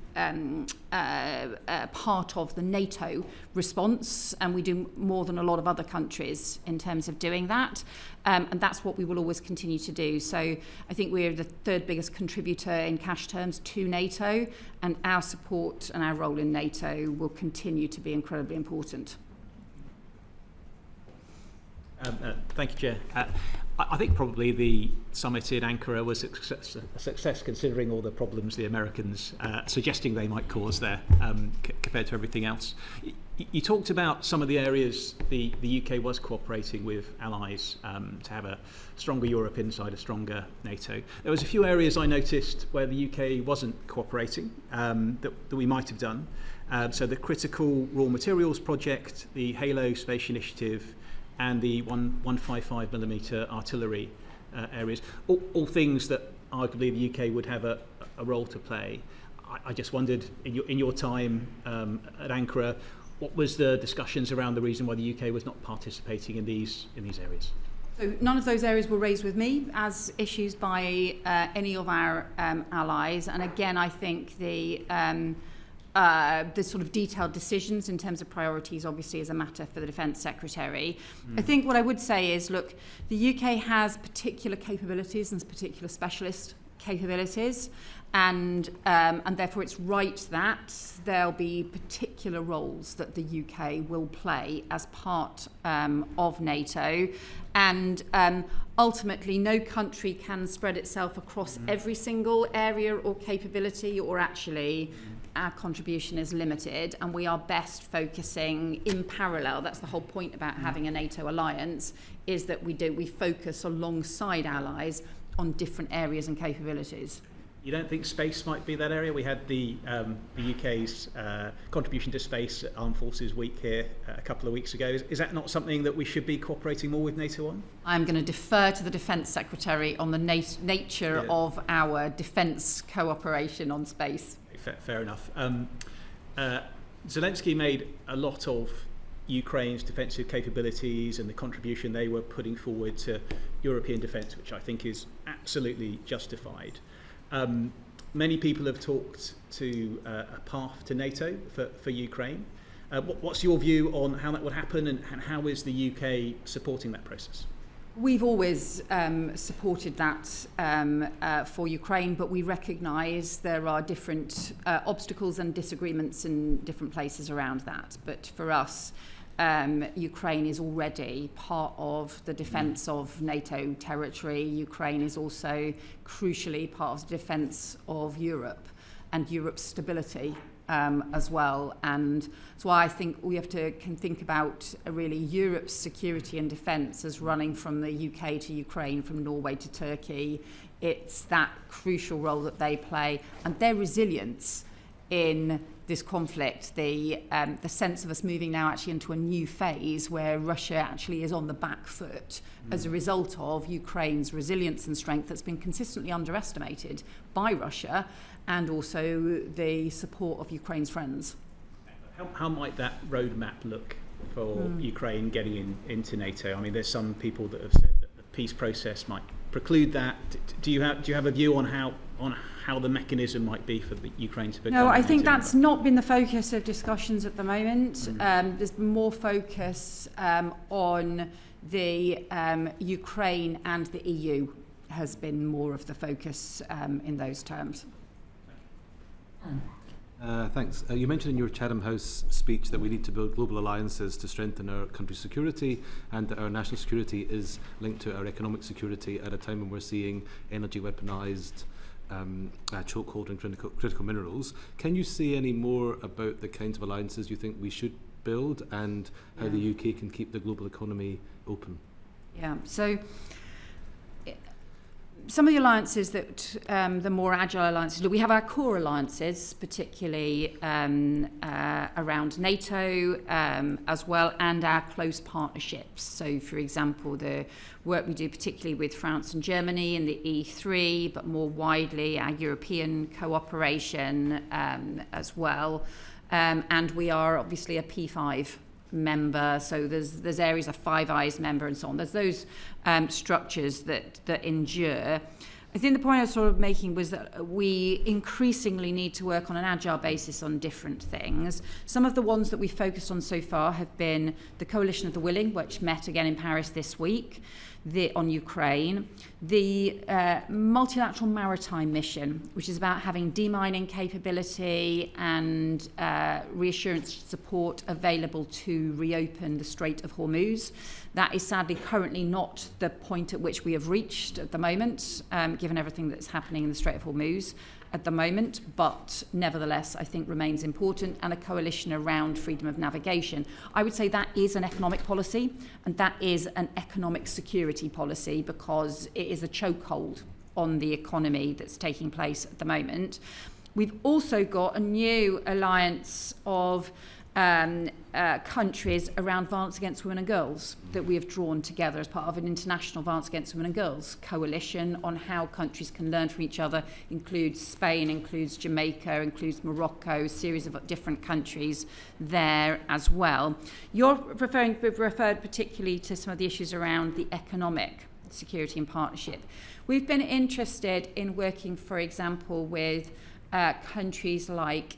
part of the NATO response, and we do more than a lot of other countries in terms of doing that, and that's what we will always continue to do. So I think we're the 3rd biggest contributor in cash terms to NATO, and our support and our role in NATO will continue to be incredibly important. Thank you, Chair. I think probably the summit in Ankara was a success considering all the problems the Americans suggesting they might cause there compared to everything else. You talked about some of the areas the UK was cooperating with allies to have a stronger Europe inside a stronger NATO. There was a few areas I noticed where the UK wasn't cooperating that we might have done. So the critical raw materials project, the Halo Space Initiative, and the 155mm artillery areas, all things that arguably the UK would have a role to play. I just wondered, in your time at Ankara, what was the discussions around the reason why the UK was not participating in these areas? So none of those areas were raised with me as issues by any of our allies, and again I think the the sort of detailed decisions in terms of priorities obviously is a matter for the Defence Secretary. I think what I would say is, look, the UK has particular capabilities and particular specialist capabilities, and therefore it's right that there'll be particular roles that the UK will play as part of NATO, and ultimately no country can spread itself across every single area or capability, or actually our contribution is limited, and we are best focusing in parallel. That's the whole point about having a NATO alliance, is that we focus alongside allies on different areas and capabilities. You don't think space might be that area? We had the UK's contribution to space at Armed Forces Week here a couple of weeks ago. Is that not something that we should be cooperating more with NATO on? I'm going to defer to the Defence Secretary on the nature of our defence cooperation on space. Fair enough. Zelensky made a lot of Ukraine's defensive capabilities and the contribution they were putting forward to European defence, which I think is absolutely justified. Many people have talked to a path to NATO for Ukraine. What's your view on how that would happen, and how is the UK supporting that process? We've always supported that for Ukraine, but we recognise there are different obstacles and disagreements in different places around that. But for us, Ukraine is already part of the defence of NATO territory. Ukraine is also crucially part of the defence of Europe and Europe's stability as well. And that's why I think we have to think about really Europe's security and defence as running from the UK to Ukraine, from Norway to Turkey. It's that crucial role that they play, and their resilience in this conflict, the sense of us moving now actually into a new phase where Russia actually is on the back foot as a result of Ukraine's resilience and strength that's been consistently underestimated by Russia, and also the support of Ukraine's friends. How might that roadmap look for Ukraine getting into NATO? I mean, there's some people that have said that the peace process might preclude that. Do you have a view on how the mechanism might be for the Ukraine to become? No, I think that's not been the focus of discussions at the moment. There's been more focus on the Ukraine, and the EU has been more of the focus in those terms. Thanks. You mentioned in your Chatham House speech that we need to build global alliances to strengthen our country's security, and that our national security is linked to our economic security at a time when we're seeing energy weaponised, chokehold and critical minerals. Can you say any more about the kinds of alliances you think we should build, and how the UK can keep the global economy open? Yeah, so some of the alliances that, the more agile alliances, we have our core alliances, particularly around NATO as well, and our close partnerships. So, for example, the work we do particularly with France and Germany in the E3, but more widely our European cooperation as well. And we are obviously a P5 member, so there's areas of Five Eyes member and so on. There's those structures that endure. I think the point I was sort of making was that we increasingly need to work on an agile basis on different things. Some of the ones that we've focused on so far have been the Coalition of the Willing, which met again in Paris this week, on Ukraine, the multilateral maritime mission, which is about having demining capability and reassurance support available to reopen the Strait of Hormuz. That is sadly currently not the point at which we have reached at the moment, given everything that's happening in the Strait of Hormuz at the moment, but nevertheless I think remains important, and a coalition around freedom of navigation. I would say that is an economic policy, and that is an economic security policy, because it is a chokehold on the economy that's taking place at the moment. We've also got a new alliance of countries around violence against women and girls that we have drawn together as part of an international violence against women and girls coalition on how countries can learn from each other. Includes Spain, includes Jamaica, includes Morocco, a series of different countries there as well. We've referred particularly to some of the issues around the economic security and partnership. We've been interested in working, for example, with countries like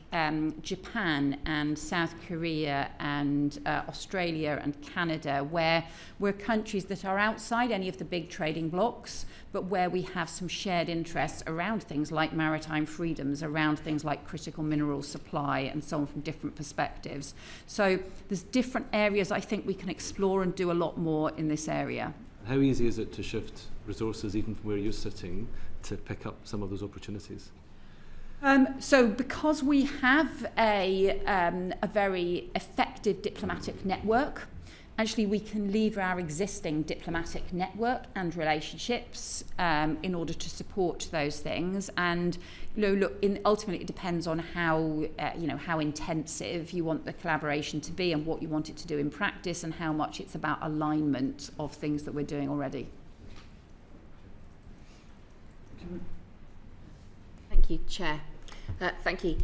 Japan and South Korea and Australia and Canada, where we're countries that are outside any of the big trading blocs, but where we have some shared interests around things like maritime freedoms, around things like critical mineral supply and so on from different perspectives. So there's different areas I think we can explore and do a lot more in this area. How easy is it to shift resources, even from where you're sitting, to pick up some of those opportunities? So because we have a very effective diplomatic network, actually we can lever our existing diplomatic network and relationships in order to support those things. And ultimately it depends on how intensive you want the collaboration to be and what you want it to do in practice, and how much it's about alignment of things that we're doing already. Thank you, Chair. Thank you.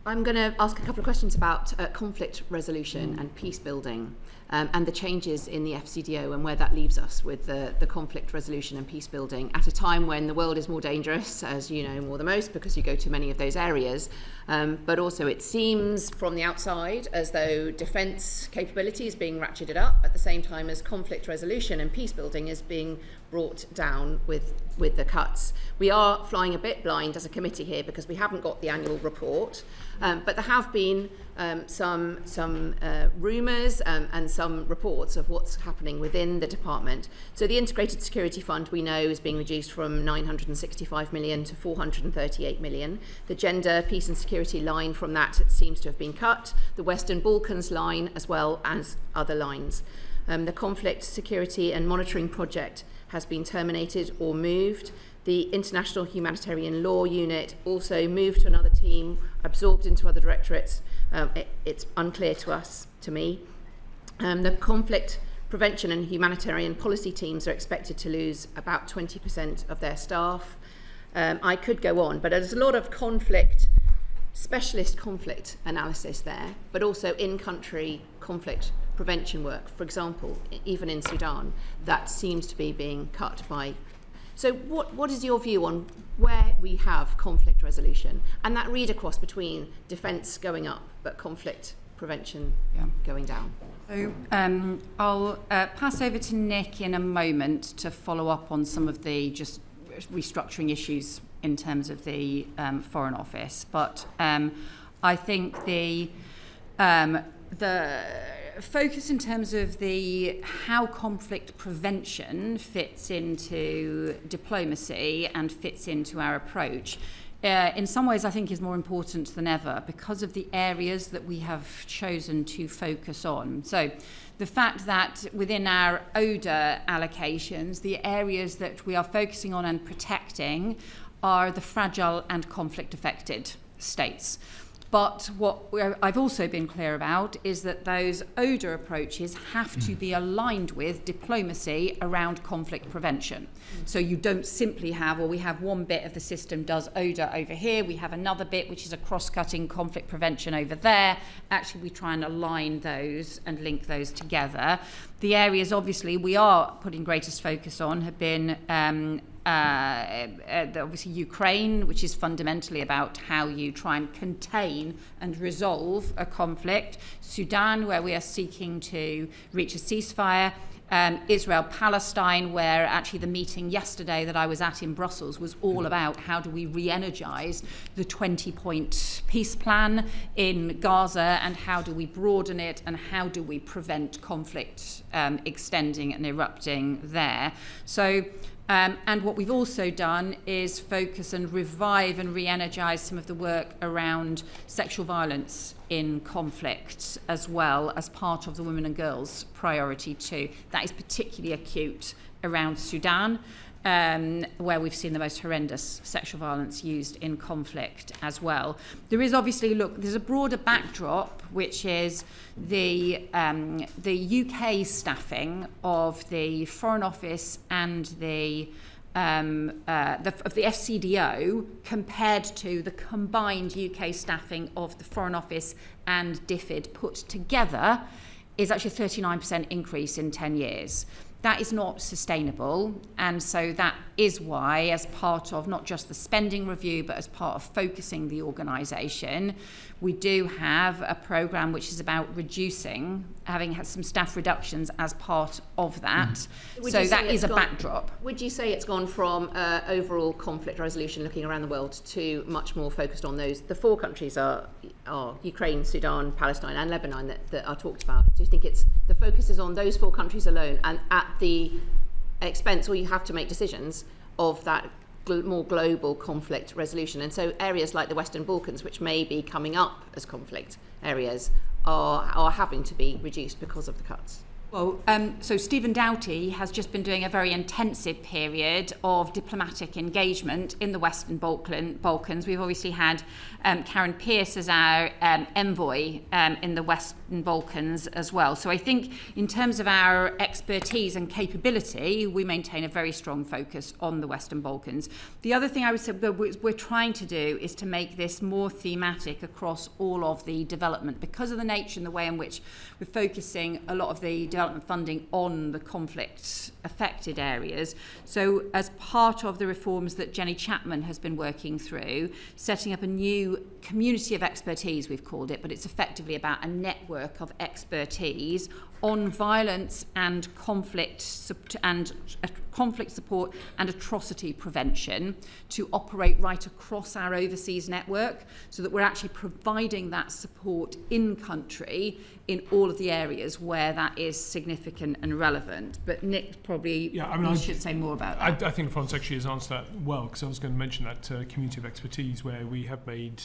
I'm going to ask a couple of questions about conflict resolution and peace building, and the changes in the FCDO and where that leaves us with the conflict resolution and peace building at a time when the world is more dangerous, as you know more than most, because you go to many of those areas. But also it seems from the outside as though defence capability is being ratcheted up at the same time as conflict resolution and peace building is being brought down with the cuts. We are flying a bit blind as a committee here because we haven't got the annual report, but there have been some rumours and some reports of what's happening within the department. So the Integrated Security Fund, we know, is being reduced from 965 million to 438 million. The Gender, Peace and Security line from that seems to have been cut. The Western Balkans line, as well as other lines. The Conflict, Security and Monitoring Project has been terminated or moved. The International Humanitarian Law Unit also moved to another team, absorbed into other directorates. It's unclear to me. The conflict prevention and humanitarian policy teams are expected to lose about 20% of their staff. I could go on, but there's a lot of specialist conflict analysis there, but also in-country conflict prevention work. For example, even in Sudan, that seems to be being cut by. So what is your view on where we have conflict resolution and that read across between defence going up but conflict prevention going down? So I'll pass over to Nick in a moment to follow up on some of the just restructuring issues in terms of the Foreign Office. But I think the focus in terms of how conflict prevention fits into diplomacy and fits into our approach, in some ways I think is more important than ever because of the areas that we have chosen to focus on. So the fact that within our ODA allocations, the areas that we are focusing on and protecting are the fragile and conflict affected states. But what I've also been clear about is that those ODA approaches have to be aligned with diplomacy around conflict prevention. So you don't simply have, or we have one bit of the system does ODA over here, we have another bit which is a cross-cutting conflict prevention over there. Actually, we try and align those and link those together. The areas, obviously, we are putting greatest focus on have been obviously Ukraine, which is fundamentally about how you try and contain and resolve a conflict. Sudan, where we are seeking to reach a ceasefire. Israel-Palestine, where actually the meeting yesterday that I was at in Brussels was all about how do we re-energise the 20-point peace plan in Gaza and how do we broaden it and how do we prevent conflict extending and erupting there. So and what we've also done is focus and revive and re-energise some of the work around sexual violence in conflict as well as part of the Women and Girls priority too. That is particularly acute around Sudan, where we've seen the most horrendous sexual violence used in conflict as well. There is obviously, there's a broader backdrop, which is the UK staffing of the Foreign Office and of the FCDO compared to the combined UK staffing of the Foreign Office and DFID put together is actually a 39% increase in 10 years. That is not sustainable, and so that is why, as part of not just the spending review, but as part of focusing the organisation, we do have a programme which is about reducing, having had some staff reductions as part of that. So that is a backdrop. Would you say it's gone from overall conflict resolution, looking around the world, to much more focused on those? The 4 countries are Ukraine, Sudan, Palestine and Lebanon that are talked about. Do you think it's the focus is on those 4 countries alone, and at the expense, or you have to make decisions of that more global conflict resolution? And so areas like the Western Balkans, which may be coming up as conflict areas, are having to be reduced because of the cuts. Well, so Stephen Doughty has just been doing a very intensive period of diplomatic engagement in the Western Balkans. We've obviously had Karen Pierce as our envoy in the Western Balkans as well. So I think in terms of our expertise and capability, we maintain a very strong focus on the Western Balkans. The other thing I would say we're trying to do is to make this more thematic across all of the development, because of the nature and the way in which we're focusing a lot of the development funding on the conflict affected areas. So as part of the reforms that Jenny Chapman has been working through, setting up a new community of expertise, we've called it, but it's effectively about a network of expertise on violence and conflict support and atrocity prevention to operate right across our overseas network, so that we're actually providing that support in country in all of the areas where that is significant and relevant. But Nick probably should say more about that. I think the Foreign Secretary has answered that well, because I was going to mention that community of expertise where we have made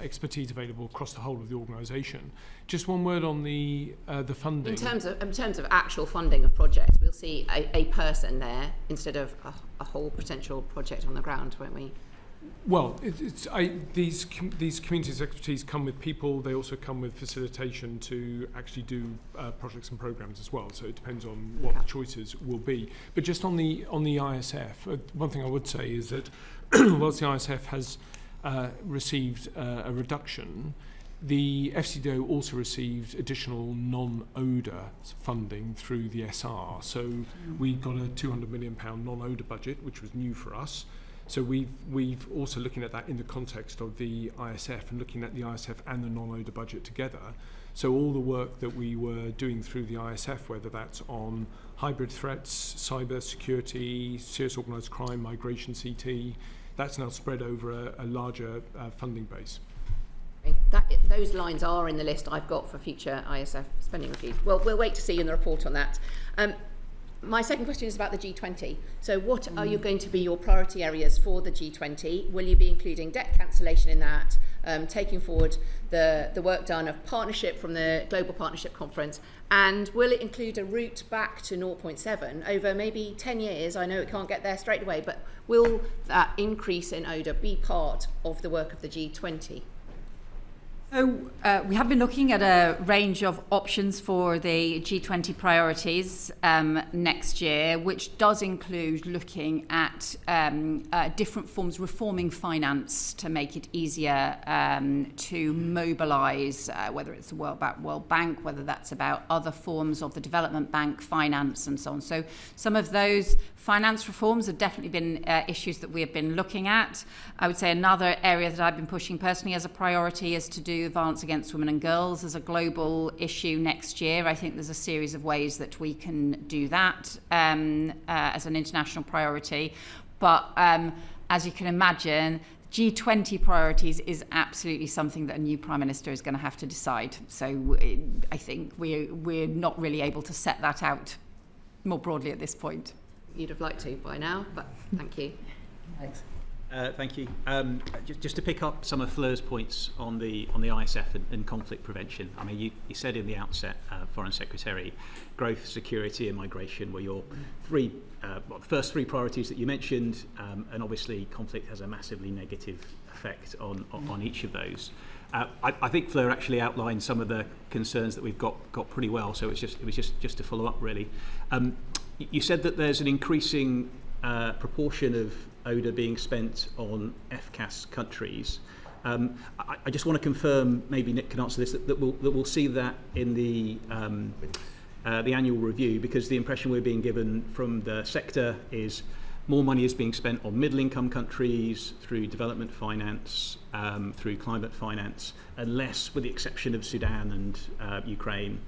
expertise available across the whole of the organisation. Just one word on the funding. In terms of actual funding of projects, we'll see a person there instead of a whole potential project on the ground, won't we? Well, these communities of expertise come with people. They also come with facilitation to actually do projects and programmes as well. So it depends on what the choices will be. But just on the ISF, one thing I would say is that whilst the ISF has received a reduction, the FCDO also received additional non-ODA funding through the SR. So we got a £200 million non-ODA budget, which was new for us. So we've also looking at that in the context of the ISF and looking at the ISF and the non-ODA budget together. So all the work that we were doing through the ISF, whether that's on hybrid threats, cyber security, serious organised crime, migration, CT, that's now spread over a larger funding base. Those lines are in the list I've got for future ISF spending reviews. Well, we'll wait to see in the report on that. My second question is about the G20. So what are you going to be your priority areas for the G20? Will you be including debt cancellation in that, taking forward the work done of partnership from the Global Partnership Conference, and will it include a route back to 0.7 over maybe 10 years? I know it can't get there straight away, but will that increase in ODA be part of the work of the G20? So we have been looking at a range of options for the G20 priorities next year, which does include looking at different forms, reforming finance to make it easier to mobilise, whether it's the World Bank, whether that's about other forms of the Development Bank finance and so on. So some of those finance reforms have definitely been issues that we have been looking at. I would say another area that I've been pushing personally as a priority is to do violence against women and girls as a global issue next year. I think there's a series of ways that we can do that as an international priority. But as you can imagine, G20 priorities is absolutely something that a new Prime Minister is going to have to decide. So I think we're not really able to set that out more broadly at this point. You'd have liked to by now, but thank you. Thanks. Thank you. Just to pick up some of Fleur's points on the ISF and conflict prevention. I mean, you said in the outset, Foreign Secretary, growth, security, and migration were your the first 3 priorities that you mentioned, and obviously conflict has a massively negative effect on each of those. I think Fleur actually outlined some of the concerns that we've got pretty well. So it was just to follow up really. You said that there's an increasing proportion of ODA being spent on FCAS countries. I just want to confirm, maybe Nick can answer this, that we'll see that in the the annual review, because the impression we're being given from the sector is more money is being spent on middle-income countries through development finance, through climate finance, and less, with the exception of Sudan and Ukraine,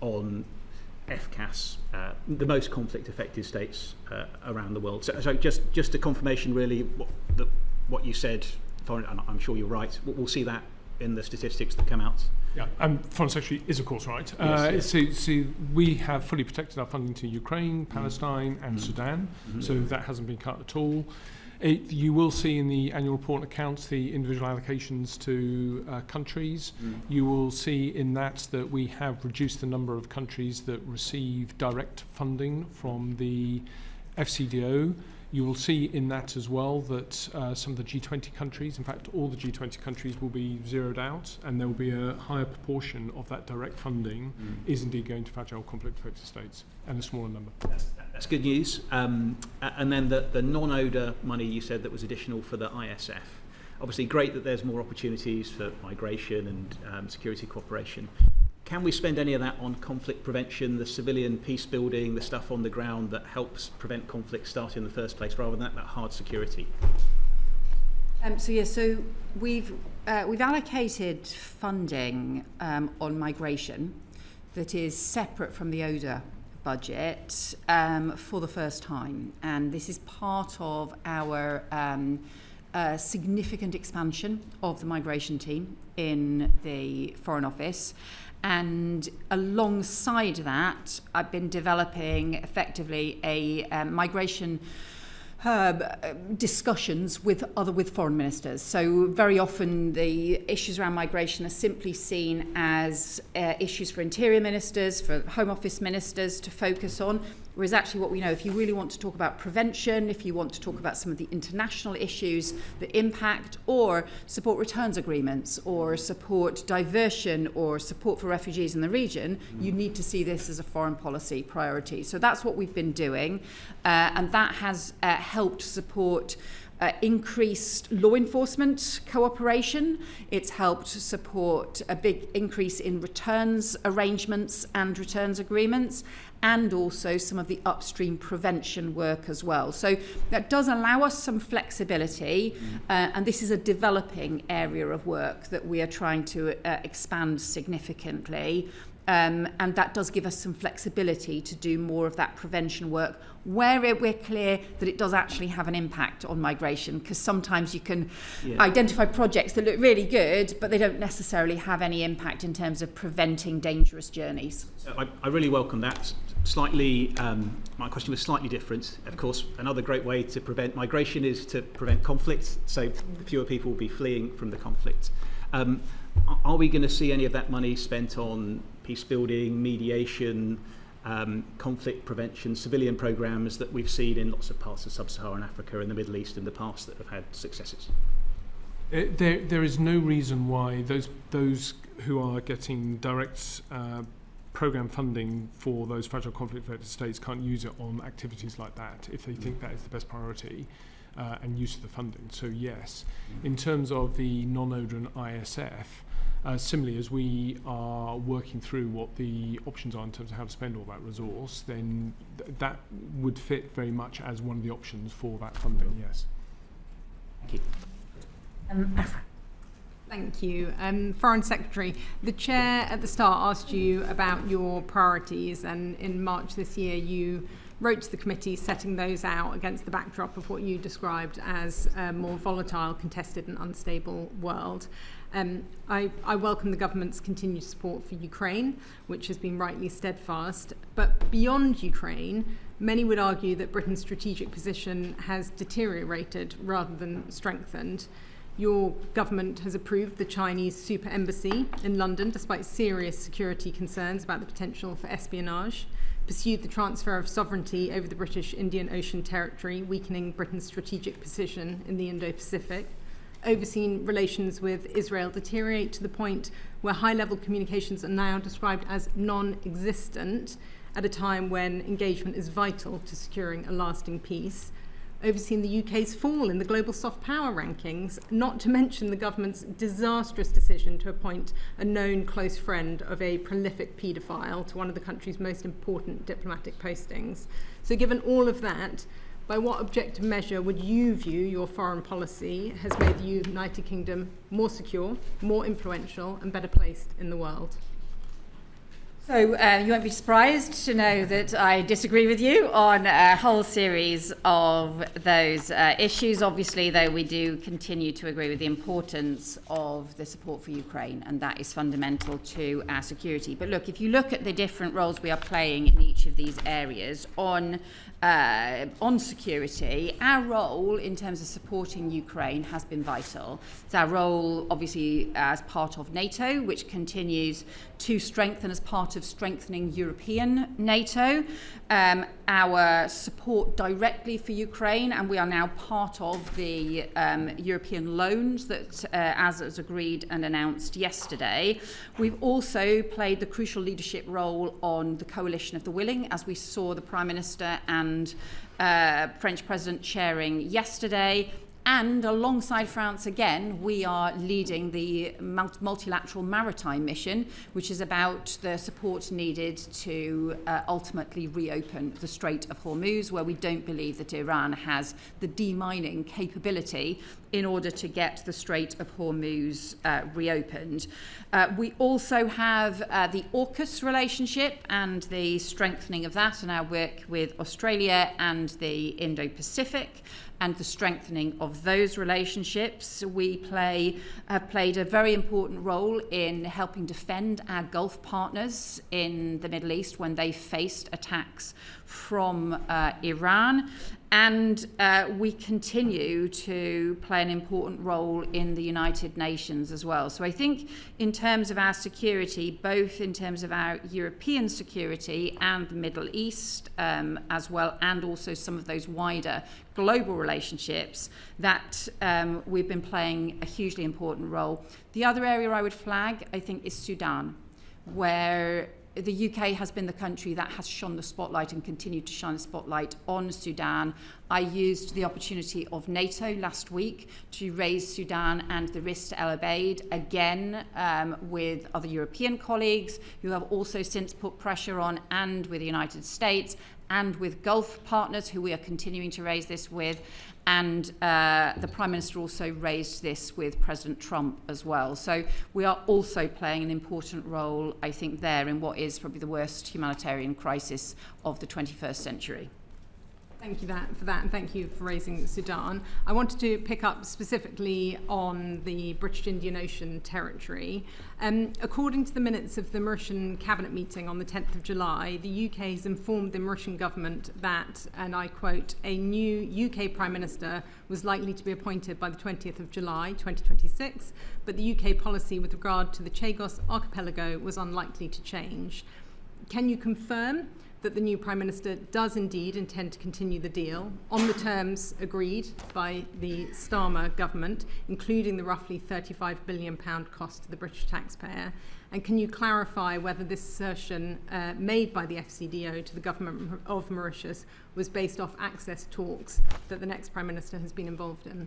on FCAS, the most conflict-affected states around the world. So just a confirmation, really, what you said, and I'm sure you're right. We'll see that in the statistics that come out. Yeah, Foreign Secretary is of course right. Yes. So we have fully protected our funding to Ukraine, Palestine and Sudan, so that hasn't been cut at all. You will see in the annual report and accounts the individual allocations to countries. You will see in that we have reduced the number of countries that receive direct funding from the FCDO. You will see in that as well that some of the G20 countries, in fact all the G20 countries, will be zeroed out, and there will be a higher proportion of that direct funding is indeed going to fragile conflict affected states, and a smaller number. That's good news. And then the non-ODA money you said that was additional for the ISF. Obviously great that there's more opportunities for migration and security cooperation. Can we spend any of that on conflict prevention, the civilian peace building, the stuff on the ground that helps prevent conflict starting in the first place, rather than that hard security? So we've allocated funding on migration that is separate from the ODA budget for the first time, and this is part of our significant expansion of the migration team in the Foreign Office. And alongside that, I've been developing effectively a migration discussions with foreign ministers. So very often the issues around migration are simply seen as issues for interior ministers, for Home Office ministers to focus on. Whereas actually what we know, if you really want to talk about prevention, if you want to talk about some of the international issues that impact, or support returns agreements, or support diversion, or support for refugees in the region, you need to see this as a foreign policy priority. So that's what we've been doing, and that has helped support increased law enforcement cooperation. It's helped support a big increase in returns arrangements and returns agreements, and also some of the upstream prevention work as well. So that does allow us some flexibility, and this is a developing area of work that we are trying to expand significantly. And that does give us some flexibility to do more of that prevention work where we're clear that it does actually have an impact on migration, because sometimes you can identify projects that look really good but they don't necessarily have any impact in terms of preventing dangerous journeys. I really welcome that. Slightly, my question was slightly different. Of course, another great way to prevent migration is to prevent conflict, so fewer people will be fleeing from the conflict. Are we going to see any of that money spent on peace building, mediation, conflict prevention, civilian programs that we've seen in lots of parts of sub-Saharan Africa and the Middle East in the past that have had successes? There is no reason why those who are getting direct program funding for those fragile conflict affected states can't use it on activities like that if they think that is the best priority and use of the funding. So yes, in terms of the non-ODA and ISF, similarly, as we are working through what the options are in terms of how to spend all that resource, then that would fit very much as one of the options for that funding, yes. Thank you. Afra. Thank you. Foreign Secretary, the Chair at the start asked you about your priorities, and in March this year you wrote to the committee setting those out against the backdrop of what you described as a more volatile, contested and unstable world. I welcome the government's continued support for Ukraine, which has been rightly steadfast, but beyond Ukraine, many would argue that Britain's strategic position has deteriorated rather than strengthened. Your government has approved the Chinese super embassy in London despite serious security concerns about the potential for espionage, pursued the transfer of sovereignty over the British Indian Ocean territory, weakening Britain's strategic position in the Indo-Pacific, overseen relations with Israel deteriorate to the point where high-level communications are now described as non-existent at a time when engagement is vital to securing a lasting peace, overseen the UK's fall in the global soft power rankings, not to mention the government's disastrous decision to appoint a known close friend of a prolific paedophile to one of the country's most important diplomatic postings. So given all of that, by what objective measure would you view your foreign policy has made the United Kingdom more secure, more influential and better placed in the world? So you won't be surprised to know that I disagree with you on a whole series of those issues. Obviously, though, we do continue to agree with the importance of the support for Ukraine, and that is fundamental to our security. But look, if you look at the different roles we are playing in each of these areas on security, our role in terms of supporting Ukraine has been vital. It's our role, obviously, as part of NATO, which continues to strengthen as part of strengthening European NATO, our support directly for Ukraine, and we are now part of the European loans that, as was agreed and announced yesterday. We've also played the crucial leadership role on the coalition of the willing, as we saw the Prime Minister and French President chairing yesterday. And alongside France again, we are leading the multilateral maritime mission, which is about the support needed to ultimately reopen the Strait of Hormuz, where we don't believe that Iran has the demining capability in order to get the Strait of Hormuz reopened. We also have the AUKUS relationship and the strengthening of that and our work with Australia and the Indo-Pacific and the strengthening of those relationships. We have played a very important role in helping defend our Gulf partners in the Middle East when they faced attacks from Iran. And we continue to play an important role in the United Nations as well. So I think in terms of our security, both in terms of our European security and the Middle East as well, and also some of those wider global relationships, that we've been playing a hugely important role. The other area I would flag, I think, is Sudan, where the UK has been the country that has shone the spotlight and continued to shine the spotlight on Sudan. I used the opportunity of NATO last week to raise Sudan and the risk to El Obeid again with other European colleagues who have also since put pressure on, and with the United States and with Gulf partners who we are continuing to raise this with. And the Prime Minister also raised this with President Trump as well. So we are also playing an important role, I think, there in what is probably the worst humanitarian crisis of the 21st century. Thank you for that, and thank you for raising Sudan. I wanted to pick up specifically on the British Indian Ocean territory. According to the minutes of the Mauritian Cabinet meeting on the 10th of July, the UK has informed the Mauritian government that, and I quote, a new UK Prime Minister was likely to be appointed by the 20th of July 2026, but the UK policy with regard to the Chagos archipelago was unlikely to change. Can you confirm that the new Prime Minister does indeed intend to continue the deal on the terms agreed by the Starmer government, including the roughly £35 billion cost to the British taxpayer? And can you clarify whether this assertion made by the FCDO to the government of Mauritius was based off access talks that the next Prime Minister has been involved in?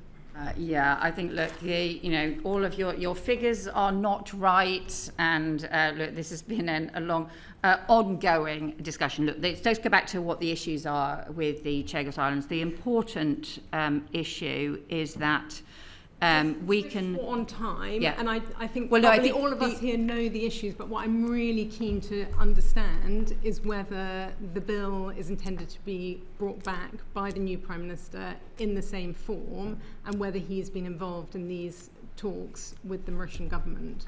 Yeah, I think, look, all of your figures are not right, and look, this has been a long, ongoing discussion. Look, let's go back to what the issues are with the Chagos Islands. The important issue is that we can on time, yeah. And I think well, probably all of us here know the issues, but what I'm really keen to understand is whether the bill is intended to be brought back by the new Prime Minister in the same form, and whether he's been involved in these talks with the Mauritian government.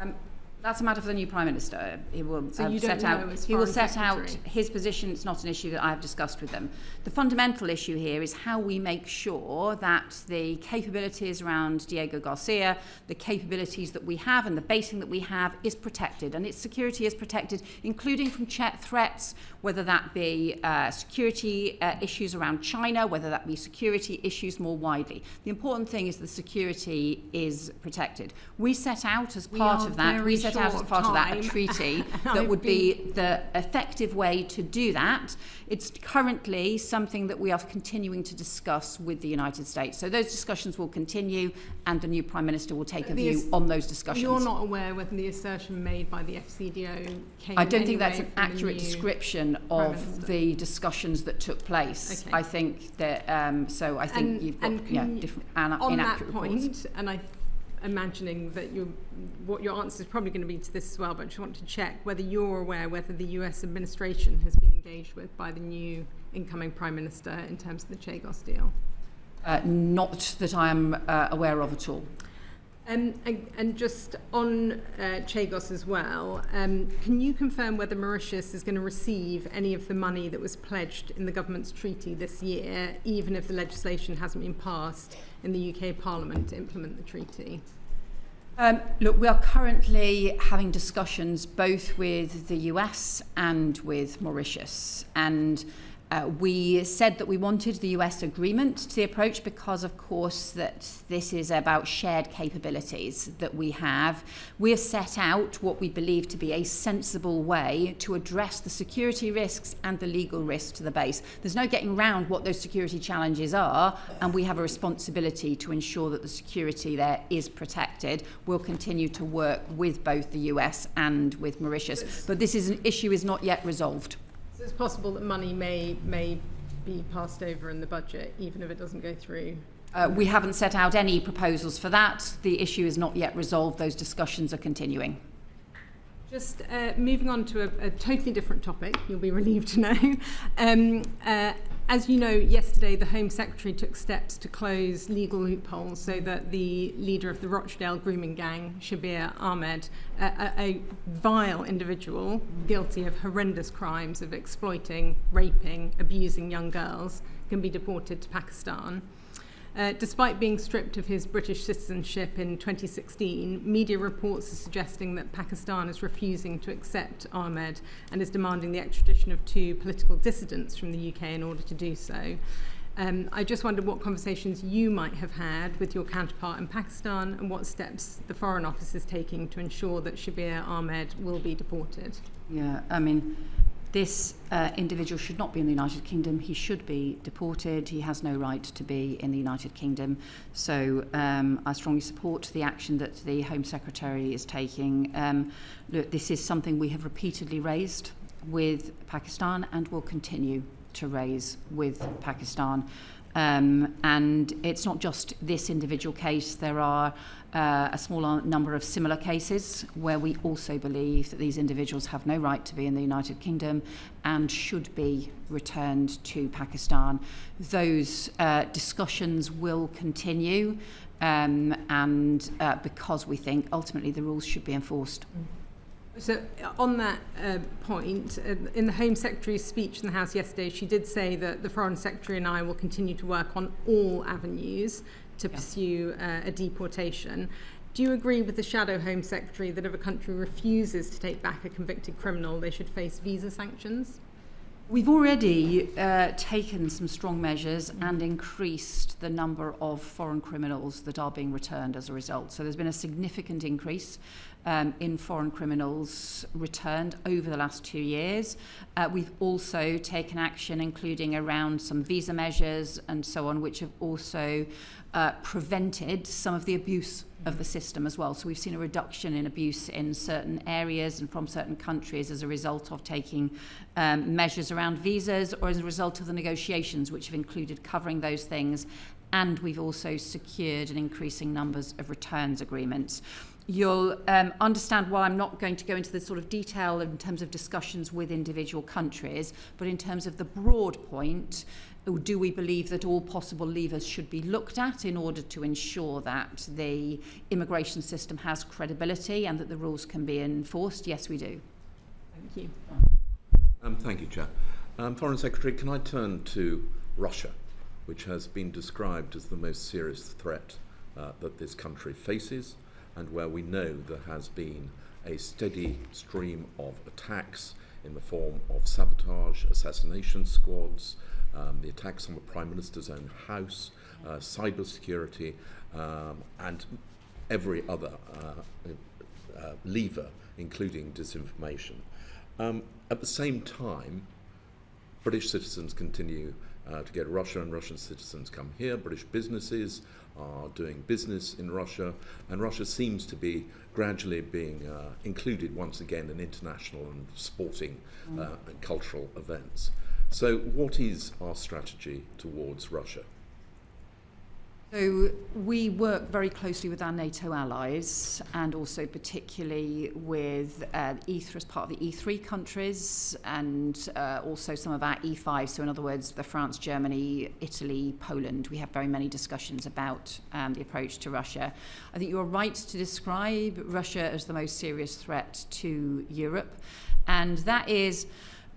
That's a matter for the new Prime Minister. He will set out his position. It's not an issue that I have discussed with them. The fundamental issue here is how we make sure that the capabilities around Diego Garcia, the capabilities that we have and the basing that we have is protected, and its security is protected, including from threats, whether that be security issues around China, whether that be security issues more widely. The important thing is the security is protected. We set out as part of that. set out as part of that a treaty that would be the effective way to do that. It's currently something that we are continuing to discuss with the United States. So those discussions will continue, and the new Prime Minister will take a view on those discussions. You're not aware whether the assertion made by the FCDO came I don't think that's an accurate description of the discussions that took place. Okay. I think that, so I think you've got different on that inaccurate point, reports. and I'm imagining that what your answer is probably going to be to this as well, but I just want to check whether you're aware whether the US administration has been engaged with by the new incoming Prime Minister in terms of the Chagos deal. Not that I am aware of at all. And just on Chagos as well, can you confirm whether Mauritius is going to receive any of the money that was pledged in the government's treaty this year, even if the legislation hasn't been passed in the UK Parliament to implement the treaty? Look, we are currently having discussions both with the US and with Mauritius, and we said that we wanted the US agreement to the approach because, of course, that this is about shared capabilities that we have. We have set out what we believe to be a sensible way to address the security risks and the legal risks to the base. There's no getting around what those security challenges are, and we have a responsibility to ensure that the security there is protected. We'll continue to work with both the US and with Mauritius, but this is an issue is not yet resolved. So it's possible that money may be passed over in the budget, even if it doesn't go through? We haven't set out any proposals for that. The issue is not yet resolved. Those discussions are continuing. Just moving on to a totally different topic, you'll be relieved to know. As you know, yesterday the Home Secretary took steps to close legal loopholes so that the leader of the Rochdale grooming gang, Shabir Ahmed, a vile individual guilty of horrendous crimes of exploiting, raping, abusing young girls, can be deported to Pakistan. Despite being stripped of his British citizenship in 2016, media reports are suggesting that Pakistan is refusing to accept Ahmed and is demanding the extradition of 2 political dissidents from the UK in order to do so. I just wondered what conversations you might have had with your counterpart in Pakistan and what steps the Foreign Office is taking to ensure that Shabir Ahmed will be deported. Yeah, I mean, this individual should not be in the United Kingdom. He should be deported. He has no right to be in the United Kingdom. So I strongly support the action that the Home Secretary is taking. Look, this is something we have repeatedly raised with Pakistan and will continue to raise with Pakistan. And it's not just this individual case. There are a small number of similar cases where we also believe that these individuals have no right to be in the United Kingdom and should be returned to Pakistan. Those discussions will continue and because we think ultimately the rules should be enforced. So on that point, in the Home Secretary's speech in the House yesterday, she did say that the Foreign Secretary and I will continue to work on all avenues to pursue a deportation. Do you agree with the Shadow Home Secretary that if a country refuses to take back a convicted criminal, they should face visa sanctions? We've already taken some strong measures and increased the number of foreign criminals that are being returned as a result. So there's been a significant increase in foreign criminals returned over the last 2 years. We've also taken action, including around some visa measures and so on, which have also prevented some of the abuse of the system as well. So we've seen a reduction in abuse in certain areas and from certain countries as a result of taking measures around visas or as a result of the negotiations which have included covering those things. And we've also secured an increasing numbers of returns agreements. You'll understand why I'm not going to go into the sort of detail in terms of discussions with individual countries, but in terms of the broad point, do we believe that all possible levers should be looked at in order to ensure that the immigration system has credibility and that the rules can be enforced? Yes, we do. Thank you. Thank you, Chair. Foreign Secretary, can I turn to Russia, which has been described as the most serious threat that this country faces, and where we know there has been a steady stream of attacks in the form of sabotage, assassination squads, the attacks on the Prime Minister's own house, cyber security, and every other lever, including disinformation. At the same time, British citizens continue to go to Russia, and Russian citizens come here. British businesses are doing business in Russia, and Russia seems to be gradually being included once again in international and sporting and cultural events. So what is our strategy towards Russia? So we work very closely with our NATO allies, and also particularly with as part of the E3 countries, and also some of our E5. So in other words, the France, Germany, Italy, Poland. We have very many discussions about the approach to Russia. I think you're right to describe Russia as the most serious threat to Europe, and that is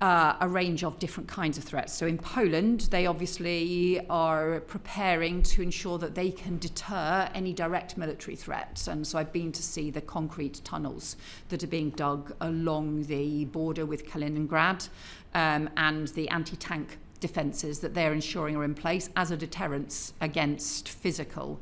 a range of different kinds of threats. So in Poland, they obviously are preparing to ensure that they can deter any direct military threats. And so I've been to see the concrete tunnels that are being dug along the border with Kaliningrad, and the anti-tank defences that they're ensuring are in place as a deterrence against physical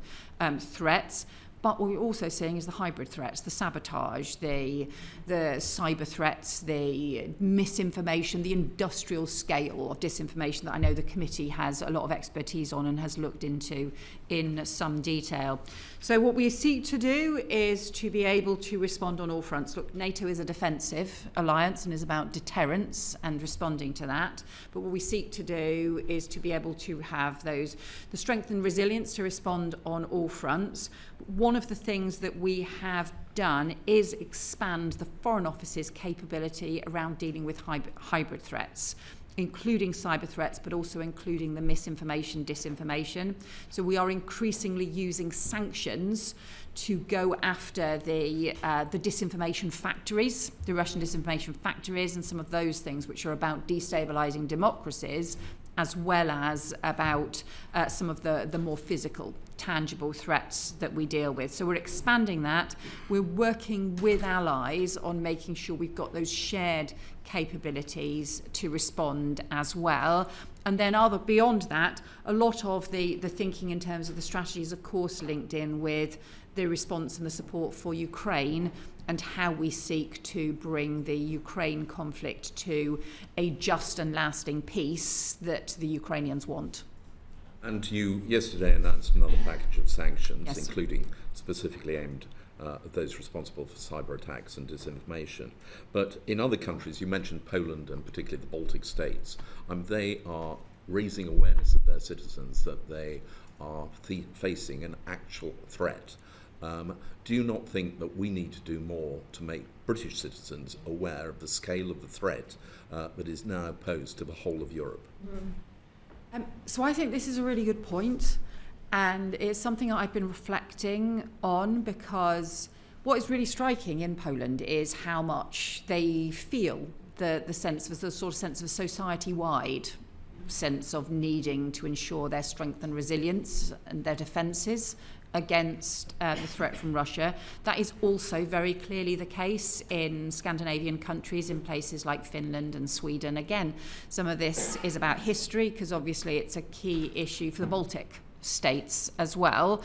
threats. But what we're also seeing is the hybrid threats, the sabotage, the cyber threats, the misinformation, the industrial scale of disinformation that I know the committee has a lot of expertise on and has looked into in some detail. So what we seek to do is to be able to respond on all fronts. Look, NATO is a defensive alliance and is about deterrence and responding to that. But what we seek to do is to be able to have the strength and resilience to respond on all fronts. One of the things that we have done is expand the Foreign Office's capability around dealing with hybrid threats, including cyber threats, but also including the misinformation, disinformation. So we are increasingly using sanctions to go after the disinformation factories, the Russian disinformation factories, and some of those things which are about destabilizing democracies, as well as about some of the more physical, tangible threats that we deal with. So we're expanding that. We're working with allies on making sure we've got those shared capabilities to respond as well. And then beyond that, a lot of the thinking in terms of the strategy is, of course, linked in with the response and the support for Ukraine, and how we seek to bring the Ukraine conflict to a just and lasting peace that the Ukrainians want. And you yesterday announced another package of sanctions, yes, including specifically aimed at those responsible for cyber attacks and disinformation. But in other countries, you mentioned Poland and particularly the Baltic states, they are raising awareness of their citizens that they are facing an actual threat. Do you not think that we need to do more to make British citizens aware of the scale of the threat that is now posed to the whole of Europe? So I think this is a really good point, and it's something that I've been reflecting on, because what is really striking in Poland is how much they feel the sense of the sort of sense of a society-wide sense of needing to ensure their strength and resilience and their defences against the threat from Russia. That is also very clearly the case in Scandinavian countries, in places like Finland and Sweden. Again, some of this is about history, because obviously it's a key issue for the Baltic states as well.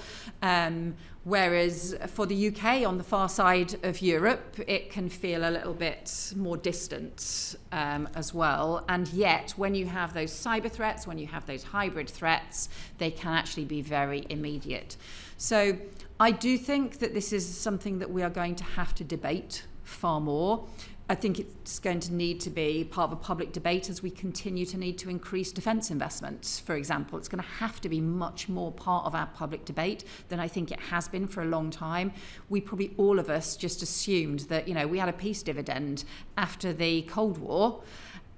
Whereas for the UK, on the far side of Europe, it can feel a little bit more distant as well. And yet, when you have those cyber threats, when you have those hybrid threats, they can actually be very immediate. So I do think that this is something that we are going to have to debate far more. I think it's going to need to be part of a public debate as we continue to need to increase defence investments, for example. It's going to have to be much more part of our public debate than I think it has been for a long time. We probably, all of us, just assumed that, we had a peace dividend after the Cold War.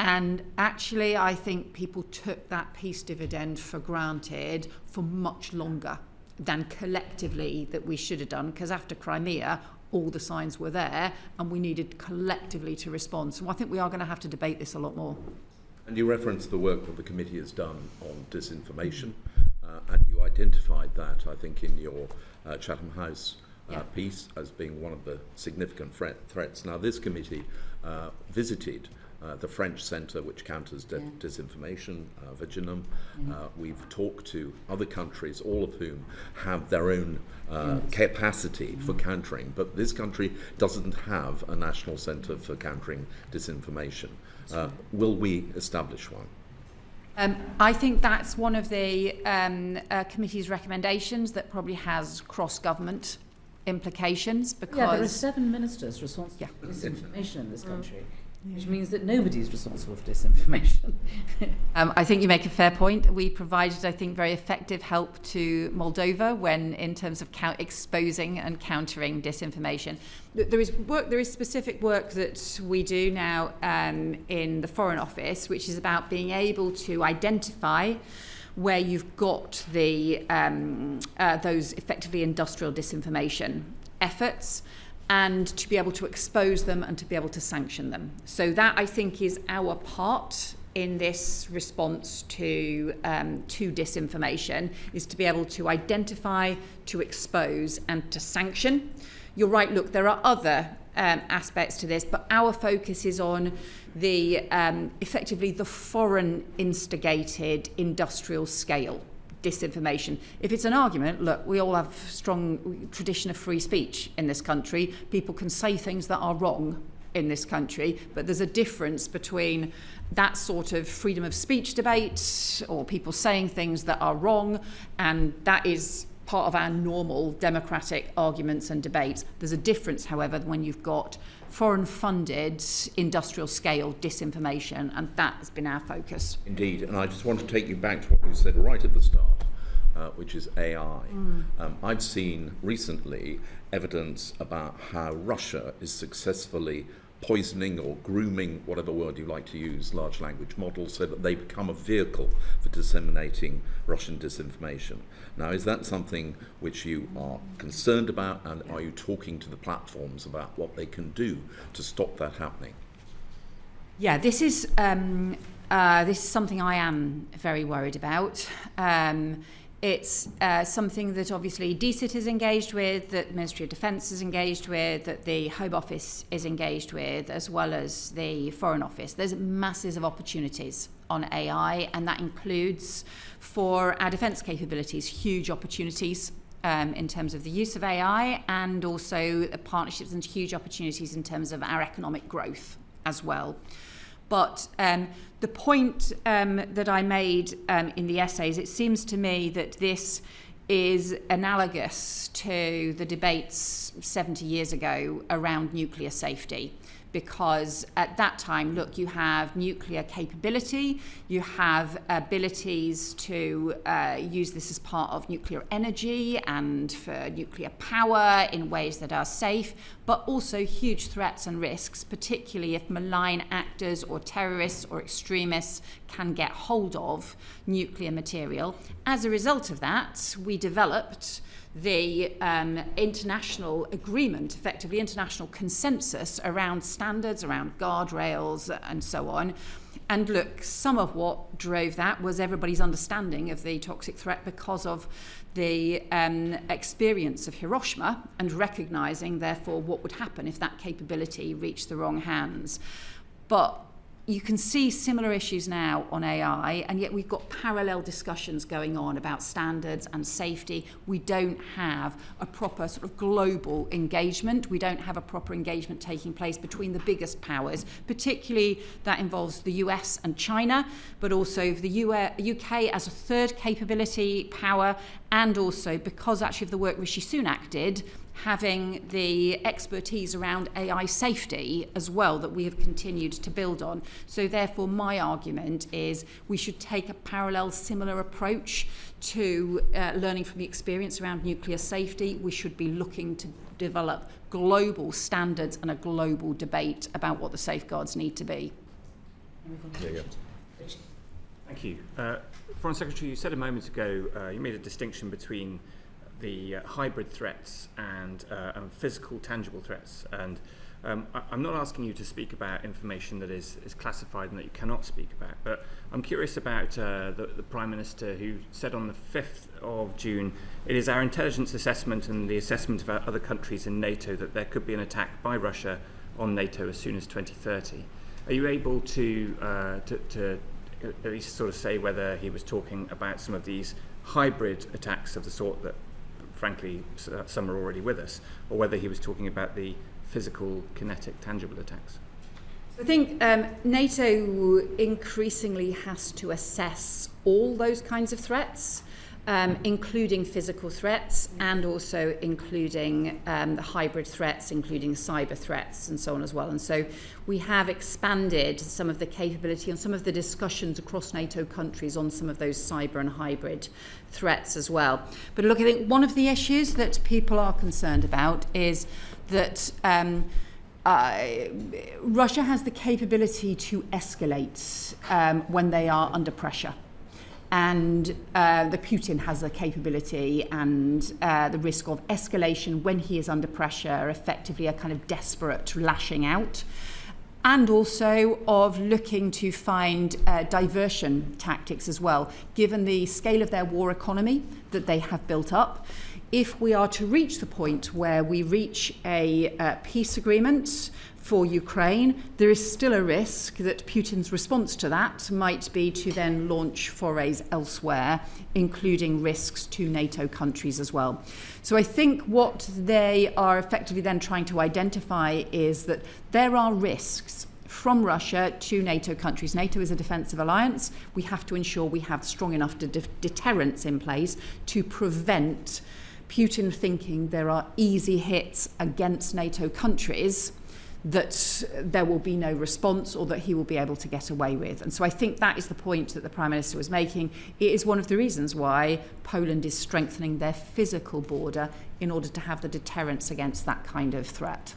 And actually, I think people took that peace dividend for granted for much longer than collectively that we should have done, because after Crimea, all the signs were there and we needed collectively to respond. So I think we are going to have to debate this a lot more. And you referenced the work that the committee has done on disinformation, and you identified that, I think, in your Chatham House piece as being one of the significant threats. Now, this committee visited the French Centre, which counters disinformation, Viginum. We've talked to other countries, all of whom have their own capacity for countering, but this country doesn't have a national centre for countering disinformation. Will we establish one? I think that's one of the committee's recommendations that probably has cross-government implications, because there are 7 ministers responsible for disinformation in this country, which means that nobody's responsible for disinformation. I think you make a fair point. We provided, I think, very effective help to Moldova when, in terms of exposing and countering disinformation. There is specific work that we do now in the Foreign Office, which is about being able to identify where you've got the those effectively industrial disinformation efforts, and to be able to expose them and to be able to sanction them. So that, I think, is our part in this response to disinformation, is to be able to identify, to expose and to sanction. You're right, look, there are other aspects to this, but our focus is on the effectively the foreign instigated industrial scale disinformation. If it's an argument, look, we all have strong tradition of free speech in this country. People can say things that are wrong in this country, but there's a difference between that sort of freedom of speech debate or people saying things that are wrong, and that is part of our normal democratic arguments and debates. There's a difference, however, when you've got foreign-funded industrial-scale disinformation, and that has been our focus. Indeed, and I just want to take you back to what you said right at the start, which is AI. I've seen recently evidence about how Russia is successfully poisoning or grooming, whatever word you like to use, large language models, so that they become a vehicle for disseminating Russian disinformation. Now, is that something which you are concerned about, and are you talking to the platforms about what they can do to stop that happening? Yeah, this is something I am very worried about. It's something that obviously DCIT is engaged with, that the Ministry of Defence is engaged with, that the Home Office is engaged with, as well as the Foreign Office. There's masses of opportunities on AI, and that includes, for our defence capabilities, huge opportunities in terms of the use of AI, and also partnerships and huge opportunities in terms of our economic growth as well. But the point that I made in the essays, it seems to me that this is analogous to the debates 70 years ago around nuclear safety. Because at that time, look, you have nuclear capability, you have abilities to use this as part of nuclear energy and for nuclear power in ways that are safe, but also huge threats and risks, particularly if malign actors or terrorists or extremists can get hold of nuclear material. As a result of that, we developed the international agreement, effectively international consensus around standards, around guardrails and so on. And look, some of what drove that was everybody's understanding of the toxic threat because of the experience of Hiroshima, and recognising, therefore, what would happen if that capability reached the wrong hands. But you can see similar issues now on AI, and yet we've got parallel discussions going on about standards and safety. We don't have a proper sort of global engagement. We don't have a proper engagement taking place between the biggest powers, particularly that involves the US and China, but also the UK as a third capability power, and also because actually of the work Rishi Sunak did, having the expertise around AI safety as well that we have continued to build on. So therefore my argument is we should take a parallel, similar approach to learning from the experience around nuclear safety. We should be looking to develop global standards and a global debate about what the safeguards need to be. Thank you. Foreign Secretary, you said a moment ago, you made a distinction between the hybrid threats and physical, tangible threats. And I'm not asking you to speak about information that is classified and that you cannot speak about, but I'm curious about the Prime Minister who said on the 5th of June, it is our intelligence assessment and the assessment of other countries in NATO that there could be an attack by Russia on NATO as soon as 2030. Are you able to at least sort of say whether he was talking about some of these hybrid attacks of the sort that, frankly, some are already with us, or whether he was talking about the physical, kinetic, tangible attacks? I think NATO increasingly has to assess all those kinds of threats, including physical threats and also including the hybrid threats, including cyber threats and so on as well. And so we have expanded some of the capability and some of the discussions across NATO countries on some of those cyber and hybrid threats as well. But look, I think one of the issues that people are concerned about is that Russia has the capability to escalate when they are under pressure. And the Putin has the capability and the risk of escalation when he is under pressure, effectively a kind of desperate lashing out, and also of looking to find diversion tactics as well, given the scale of their war economy that they have built up. If we are to reach the point where we reach a peace agreement for Ukraine, there is still a risk that Putin's response to that might be to then launch forays elsewhere, including risks to NATO countries as well. So I think what they are effectively then trying to identify is that there are risks from Russia to NATO countries. NATO is a defensive alliance. We have to ensure we have strong enough deterrence in place to prevent Putin thinking there are easy hits against NATO countries that there will be no response or that he will be able to get away with. And so I think that is the point that the Prime Minister was making. It is one of the reasons why Poland is strengthening their physical border in order to have the deterrence against that kind of threat.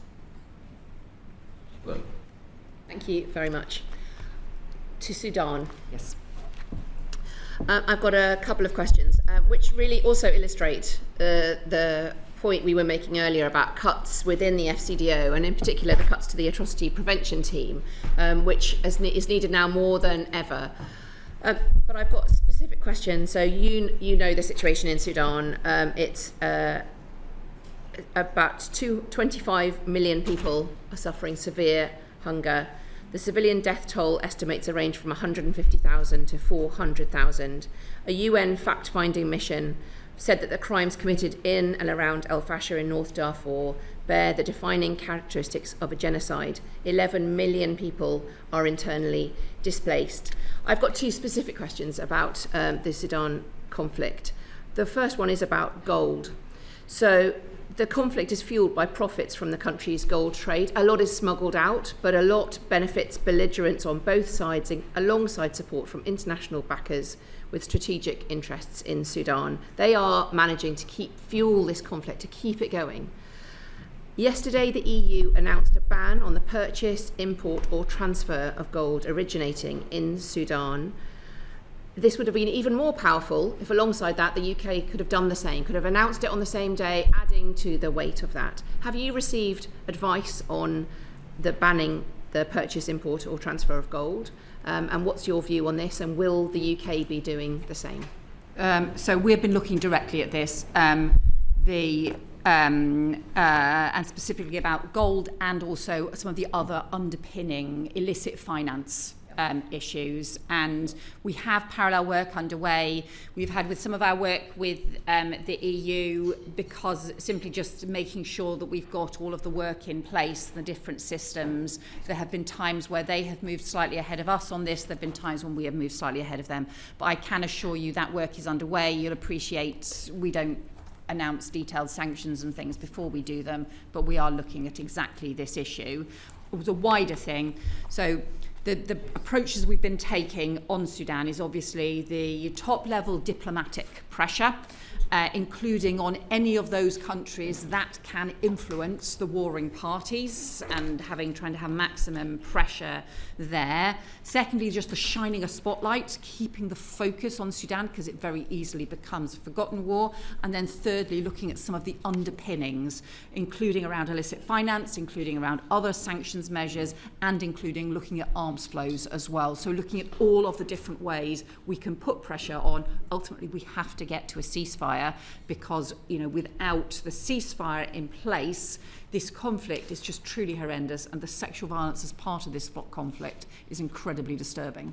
Well. Thank you very much. To Sudan. Yes. I've got a couple of questions, which really also illustrate the point we were making earlier about cuts within the FCDO, and in particular the cuts to the atrocity prevention team, which is needed now more than ever. But I've got a specific question. So you know the situation in Sudan. It's about 25 million people are suffering severe hunger. The civilian death toll estimates a range from 150,000 to 400,000. A UN fact-finding mission said that the crimes committed in and around El Fasher in North Darfur bear the defining characteristics of a genocide. 11 million people are internally displaced. I've got two specific questions about the Sudan conflict. The first one is about gold. So the conflict is fueled by profits from the country's gold trade. A lot is smuggled out, but a lot benefits belligerents on both sides, alongside support from international backers with strategic interests in Sudan. They are managing to fuel this conflict, to keep it going. Yesterday, the EU announced a ban on the purchase, import or transfer of gold originating in Sudan. This would have been even more powerful if alongside that the UK could have done the same, could have announced it on the same day, adding to the weight of that. Have you received advice on the banning the purchase, import or transfer of gold? And what's your view on this, and will the UK be doing the same? So we've been looking directly at this, and specifically about gold and also some of the other underpinning illicit finance issues, and we have parallel work underway. We've had with some of our work with the EU, because simply just making sure that we've got all of the work in place, the different systems. There have been times where they have moved slightly ahead of us on this. There have been times when we have moved slightly ahead of them. But I can assure you that work is underway. You'll appreciate we don't announce detailed sanctions and things before we do them, but we are looking at exactly this issue. It was a wider thing. So the approaches we've been taking on Sudan is obviously the top-level diplomatic pressure, including on any of those countries that can influence the warring parties, and trying to have maximum pressure there. Secondly, just the shining a spotlight, keeping the focus on Sudan, because it very easily becomes a forgotten war. And then thirdly, looking at some of the underpinnings, including around illicit finance, including around other sanctions measures, and including looking at arms flows as well. So looking at all of the different ways we can put pressure on. Ultimately, we have to get to a ceasefire, because, you know, without the ceasefire in place, this conflict is just truly horrendous, and the sexual violence as part of this conflict is incredibly disturbing.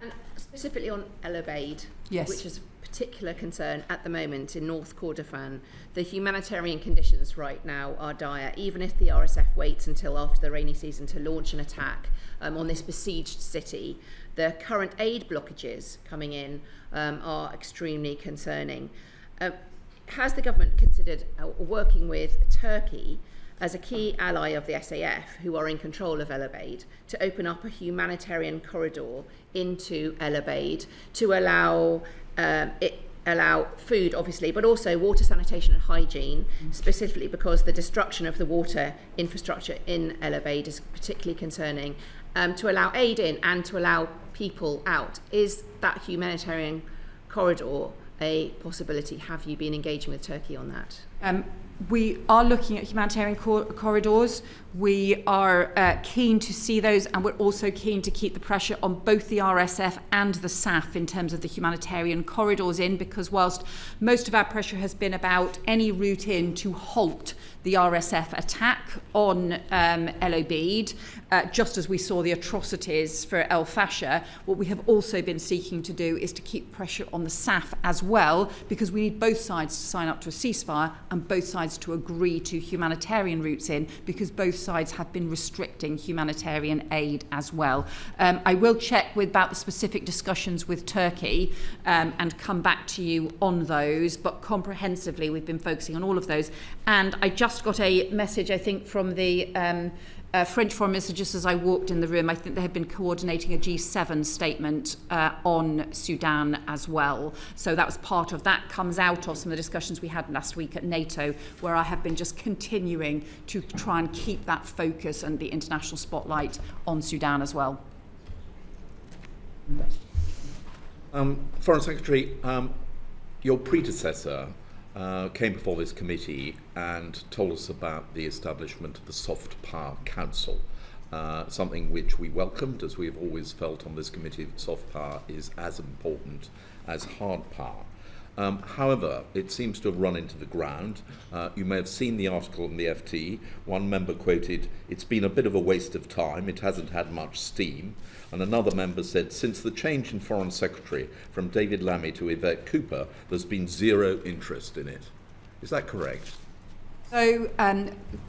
And specifically on El Obeid, yes, which is a particular concern at the moment in North Kordofan, the humanitarian conditions right now are dire. Even if the RSF waits until after the rainy season to launch an attack on this besieged city, the current aid blockages coming in are extremely concerning. Has the government considered working with Turkey as a key ally of the SAF, who are in control of El Obeid, to open up a humanitarian corridor into El Obeid to allow food, obviously, but also water, sanitation and hygiene, specifically because the destruction of the water infrastructure in El Obeid is particularly concerning, to allow aid in and to allow people out? Is that humanitarian corridor a possibility? Have you been engaging with Turkey on that? We are looking at humanitarian corridors. We are keen to see those, and we're also keen to keep the pressure on both the RSF and the SAF in terms of the humanitarian corridors in, because whilst most of our pressure has been about any route in to halt the RSF attack on El Obeid, just as we saw the atrocities for El Fasher, what we have also been seeking to do is to keep pressure on the SAF as well, because we need both sides to sign up to a ceasefire and both sides to agree to humanitarian routes in, because both sides have been restricting humanitarian aid as well. I will check about the specific discussions with Turkey and come back to you on those, but comprehensively we've been focusing on all of those. And I just got a message, I think, from the French Foreign Minister just as I walked in the room. I think they have been coordinating a G7 statement on Sudan as well. So that was part of that, comes out of some of the discussions we had last week at NATO, where I have been just continuing to try and keep that focus and the international spotlight on Sudan as well. Foreign Secretary, your predecessor came before this committee and told us about the establishment of the Soft Power Council, something which we welcomed, as we have always felt on this committee that soft power is as important as hard power. However, it seems to have run into the ground. You may have seen the article in the FT. One member quoted, "It's been a bit of a waste of time, it hasn't had much steam." And another member said, "Since the change in Foreign Secretary from David Lammy to Yvette Cooper, there's been zero interest in it." Is that correct? So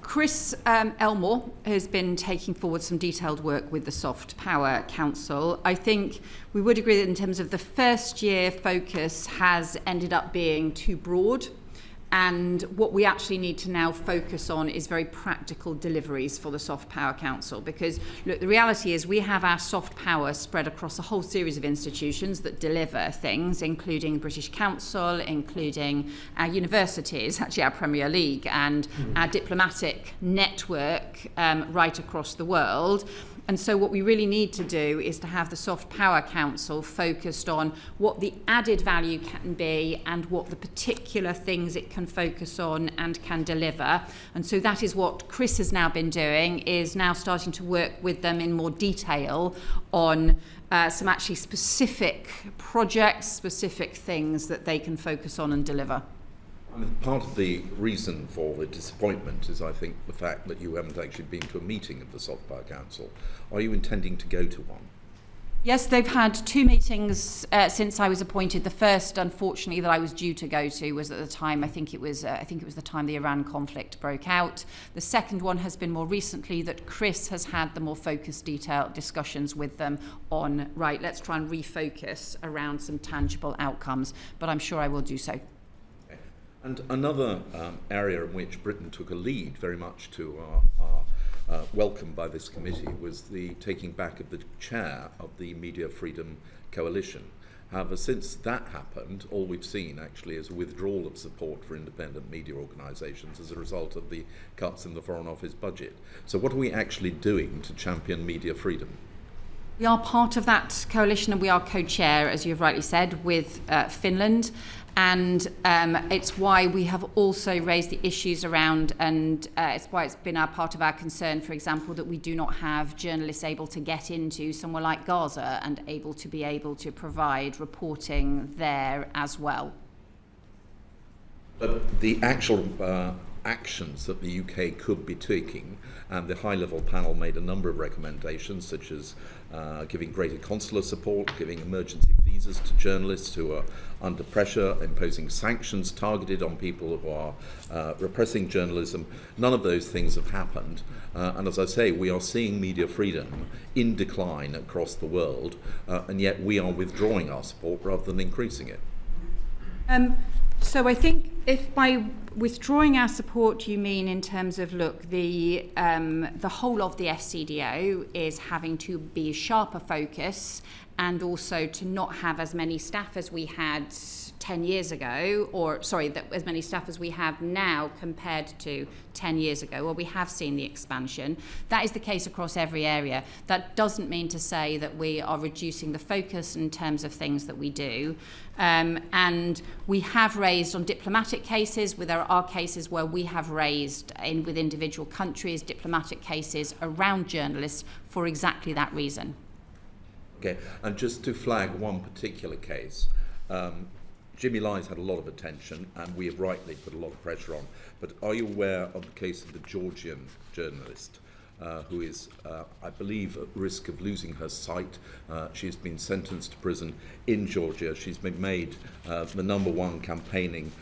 Chris Elmore has been taking forward some detailed work with the Soft Power Council. I think we would agree that in terms of the first year focus has ended up being too broad. And what we actually need to now focus on is very practical deliveries for the Soft Power Council. Because, look, the reality is we have our soft power spread across a whole series of institutions that deliver things, including the British Council, including our universities, actually our Premier League, and our diplomatic network right across the world. And so what we really need to do is to have the Soft Power Council focused on what the added value can be and what the particular things it can focus on and can deliver. And so that is what Chris has now been doing, is now starting to work with them in more detail on some actually specific projects, specific things that they can focus on and deliver. I mean, part of the reason for the disappointment is, I think, the fact that you haven't actually been to a meeting of the Soft Power Council. Are you intending to go to one? Yes, they've had two meetings since I was appointed. The first, unfortunately, that I was due to go to was at the time, I think it was the time the Iran conflict broke out. The second one has been more recently, that Chris has had the more focused, detailed discussions with them on, right, let's try and refocus around some tangible outcomes. But I'm sure I will do so. And another area in which Britain took a lead, very much to our welcome by this committee, was the taking back of the chair of the Media Freedom Coalition. However, since that happened, all we've seen actually is a withdrawal of support for independent media organisations as a result of the cuts in the Foreign Office budget. So what are we actually doing to champion media freedom? We are part of that coalition and we are co-chair, as you've rightly said, with Finland. And it's why we have also raised the issues around, and it's why it's been part of our concern, for example, that we do not have journalists able to get into somewhere like Gaza and able to provide reporting there as well. But the actual actions that the UK could be taking, and the high-level panel made a number of recommendations, such as giving greater consular support, giving emergency visas to journalists who are under pressure, imposing sanctions targeted on people who are repressing journalism. None of those things have happened. And as I say, we are seeing media freedom in decline across the world, and yet we are withdrawing our support rather than increasing it. So I think if by withdrawing our support you mean in terms of, look, the whole of the FCDO is having to be a sharper focus and also to not have as many staff as we had 10 years ago, or sorry, as many staff as we have now compared to 10 years ago, well, we have seen the expansion. That is the case across every area. That doesn't mean to say that we are reducing the focus in terms of things that we do. And we have raised on diplomatic cases, there are cases where we have raised with individual countries diplomatic cases around journalists for exactly that reason. Okay, and just to flag one particular case, Jimmy Ly's had a lot of attention, and we have rightly put a lot of pressure on. But are you aware of the case of the Georgian journalist who is, I believe, at risk of losing her sight? She has been sentenced to prison in Georgia. She's been made the #1 campaigning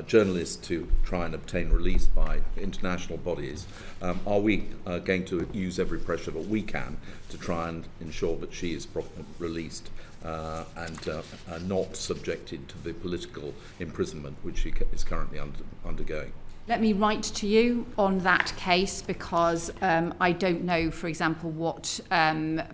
journalist to try and obtain release by international bodies. Are we going to use every pressure that we can to try and ensure that she is released and not subjected to the political imprisonment which she is currently undergoing? Let me write to you on that case, because I don't know, for example, what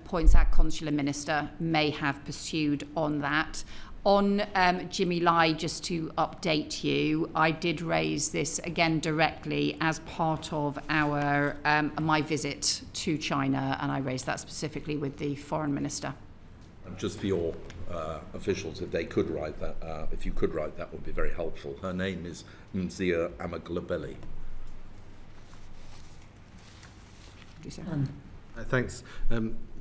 points our consular minister may have pursued on that. On Jimmy Lai, just to update you, I did raise this again directly as part of our my visit to China, and I raised that specifically with the foreign minister. Just for your officials, if they could write that, if you could write that, would be very helpful. Her name is Mzia Amaglobeli. Thanks.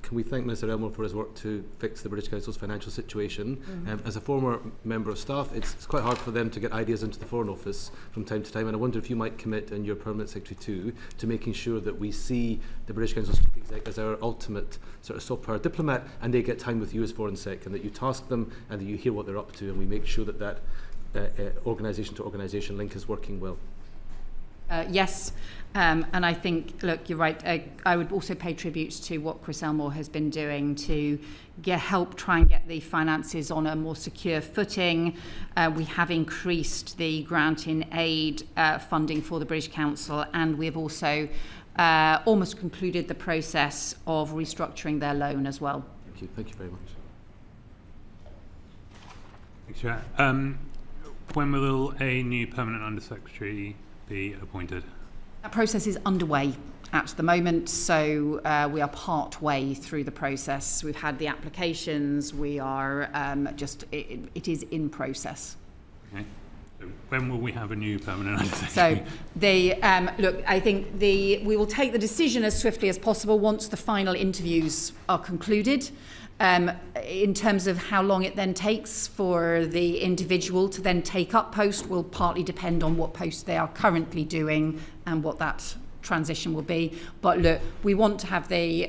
Can we thank Mr Elmore for his work to fix the British Council's financial situation? As a former member of staff, it's quite hard for them to get ideas into the Foreign Office from time to time, and I wonder if you might commit, and your Permanent Secretary too, to making sure that we see the British Council's Chief Exec as our ultimate sort of soft power diplomat, and they get time with you as Foreign Sec, and that you task them and that you hear what they're up to, and we make sure that organisation to organisation link is working well. Yes, and I think, look, you're right. I would also pay tribute to what Chris Elmore has been doing to help try and get the finances on a more secure footing. We have increased the grant in aid funding for the British Council, and we have also almost concluded the process of restructuring their loan as well. Thank you. Thank you very much. Thanks, Chair. When will a new permanent Undersecretary be appointed? That process is underway at the moment, so we are part way through the process. We've had the applications, we are it is in process. Okay. So when will we have a new permanent Undersecretary? So look, I think we will take the decision as swiftly as possible once the final interviews are concluded. In terms of how long it then takes for the individual to then take up post will partly depend on what post they are currently doing and what that transition will be. But look, we want to have the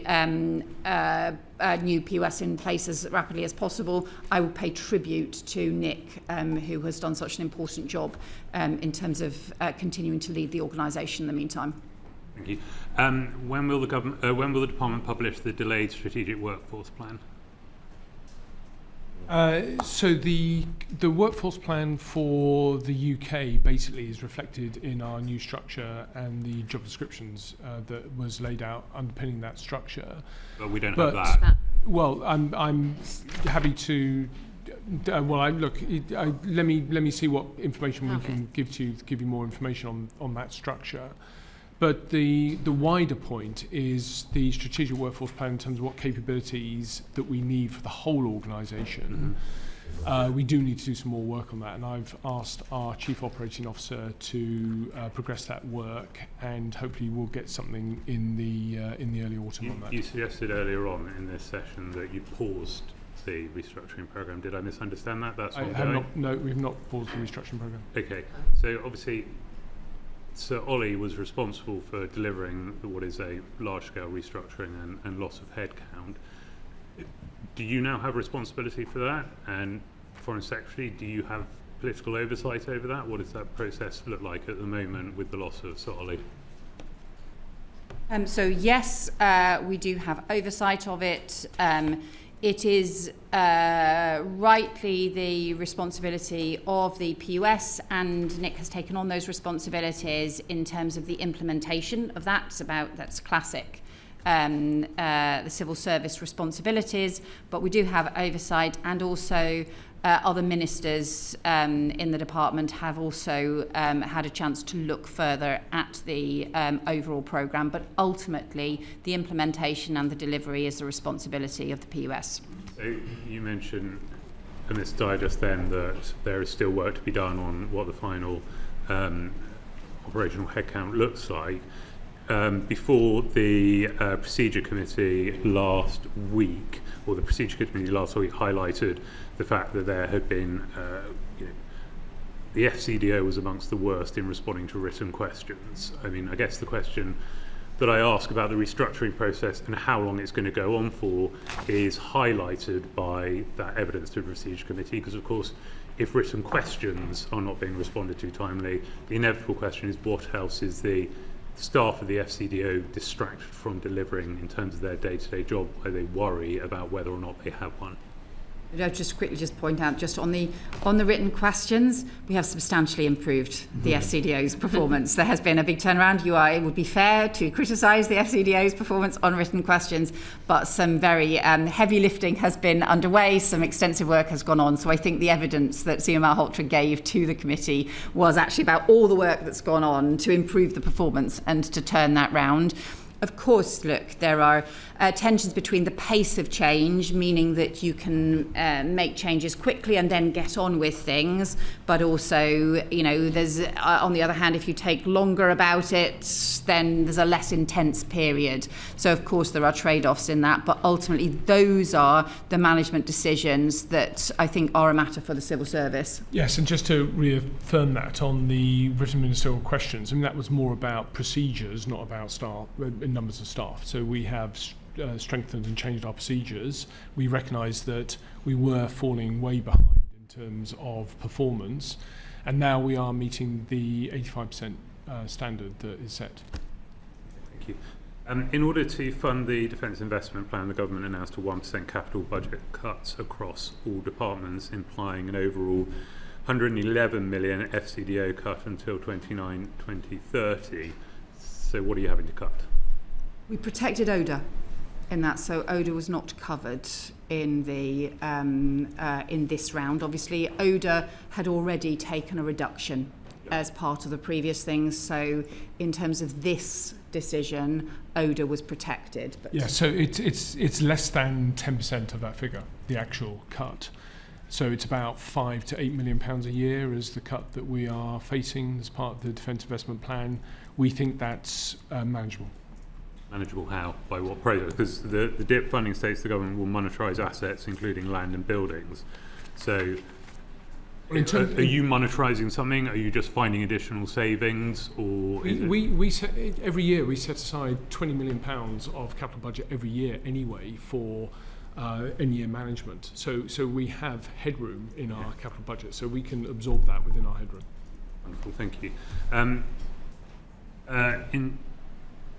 new POS in place as rapidly as possible. I will pay tribute to Nick, who has done such an important job in terms of continuing to lead the organisation in the meantime. Thank you. When will the department publish the delayed strategic workforce plan? So the workforce plan for the UK basically is reflected in our new structure and the job descriptions that was laid out underpinning that structure. But we don't have that. Well, I'm happy to. Let me see what information we can give you more information on that structure. But the wider point is the strategic workforce plan in terms of what capabilities that we need for the whole organisation. We do need to do some more work on that, and I've asked our Chief Operating Officer to progress that work, and hopefully we'll get something in the early autumn on that. You suggested earlier on in this session that you paused the restructuring programme. Did I misunderstand that? That's ongoing? No, we've not paused the restructuring programme. Okay, so obviously Sir Ollie was responsible for delivering what is a large-scale restructuring and loss of headcount. Do you now have responsibility for that? And Foreign Secretary, do you have political oversight over that? What does that process look like at the moment with the loss of Sir Ollie? So yes, we do have oversight of it. It is rightly the responsibility of the PUS, and Nick has taken on those responsibilities in terms of the implementation of that. That's classic the civil service responsibilities, but we do have oversight, and also other ministers in the department have also had a chance to look further at the overall programme, but ultimately the implementation and the delivery is the responsibility of the PUS. So you mentioned in this digest then that there is still work to be done on what the final operational headcount looks like. Before the procedure committee last week, or the procedure committee last week highlighted the fact that there had been, the FCDO was amongst the worst in responding to written questions. I mean, I guess the question that I ask about the restructuring process and how long it's going to go on for is highlighted by that evidence to the procedure committee, because of course if written questions are not being responded to timely, the inevitable question is what else is the staff of the FCDO distracted from delivering in terms of their day-to-day job, where they worry about whether or not they have one. I'll just quickly point out, just on the written questions, we have substantially improved the FCDO's performance. There has been a big turnaround. It would be fair to criticise the FCDO's performance on written questions, but some very heavy lifting has been underway. Some extensive work has gone on. So I think the evidence that Sima Malhotra gave to the committee was actually about all the work that's gone on to improve the performance and to turn that round. Of course, look, there are tensions between the pace of change, meaning that you can make changes quickly and then get on with things, but also, there's, on the other hand, if you take longer about it, then there's a less intense period. So, of course, there are trade-offs in that, but ultimately those are the management decisions that I think are a matter for the civil service. Yes, and just to reaffirm that on the written ministerial questions, I mean, that was more about procedures, not about staff, numbers of staff. So we have strengthened and changed our procedures. We recognise that we were falling way behind in terms of performance, and now we are meeting the 85% standard that is set. Thank you. In order to fund the Defence Investment Plan, the government announced a 1% capital budget cuts across all departments, implying an overall 111 million FCDO cut until 2029-2030. So what are you having to cut? We protected ODA in that, so ODA was not covered in the in this round. Obviously, ODA had already taken a reduction as part of the previous things, so in terms of this decision, ODA was protected. But yeah, so it's less than 10% of that figure, the actual cut. So it's about £5 to £8 million a year is the cut that we are facing as part of the Defence Investment Plan. We think that's manageable. Manageable how? By what process? Because the DIP funding states the government will monetise assets, including land and buildings. So are you monetarising something? Are you just finding additional savings? Or we set, every year we set aside £20 million of capital budget every year anyway for in-year management. So we have headroom in our capital budget, so we can absorb that within our headroom. Wonderful, thank you.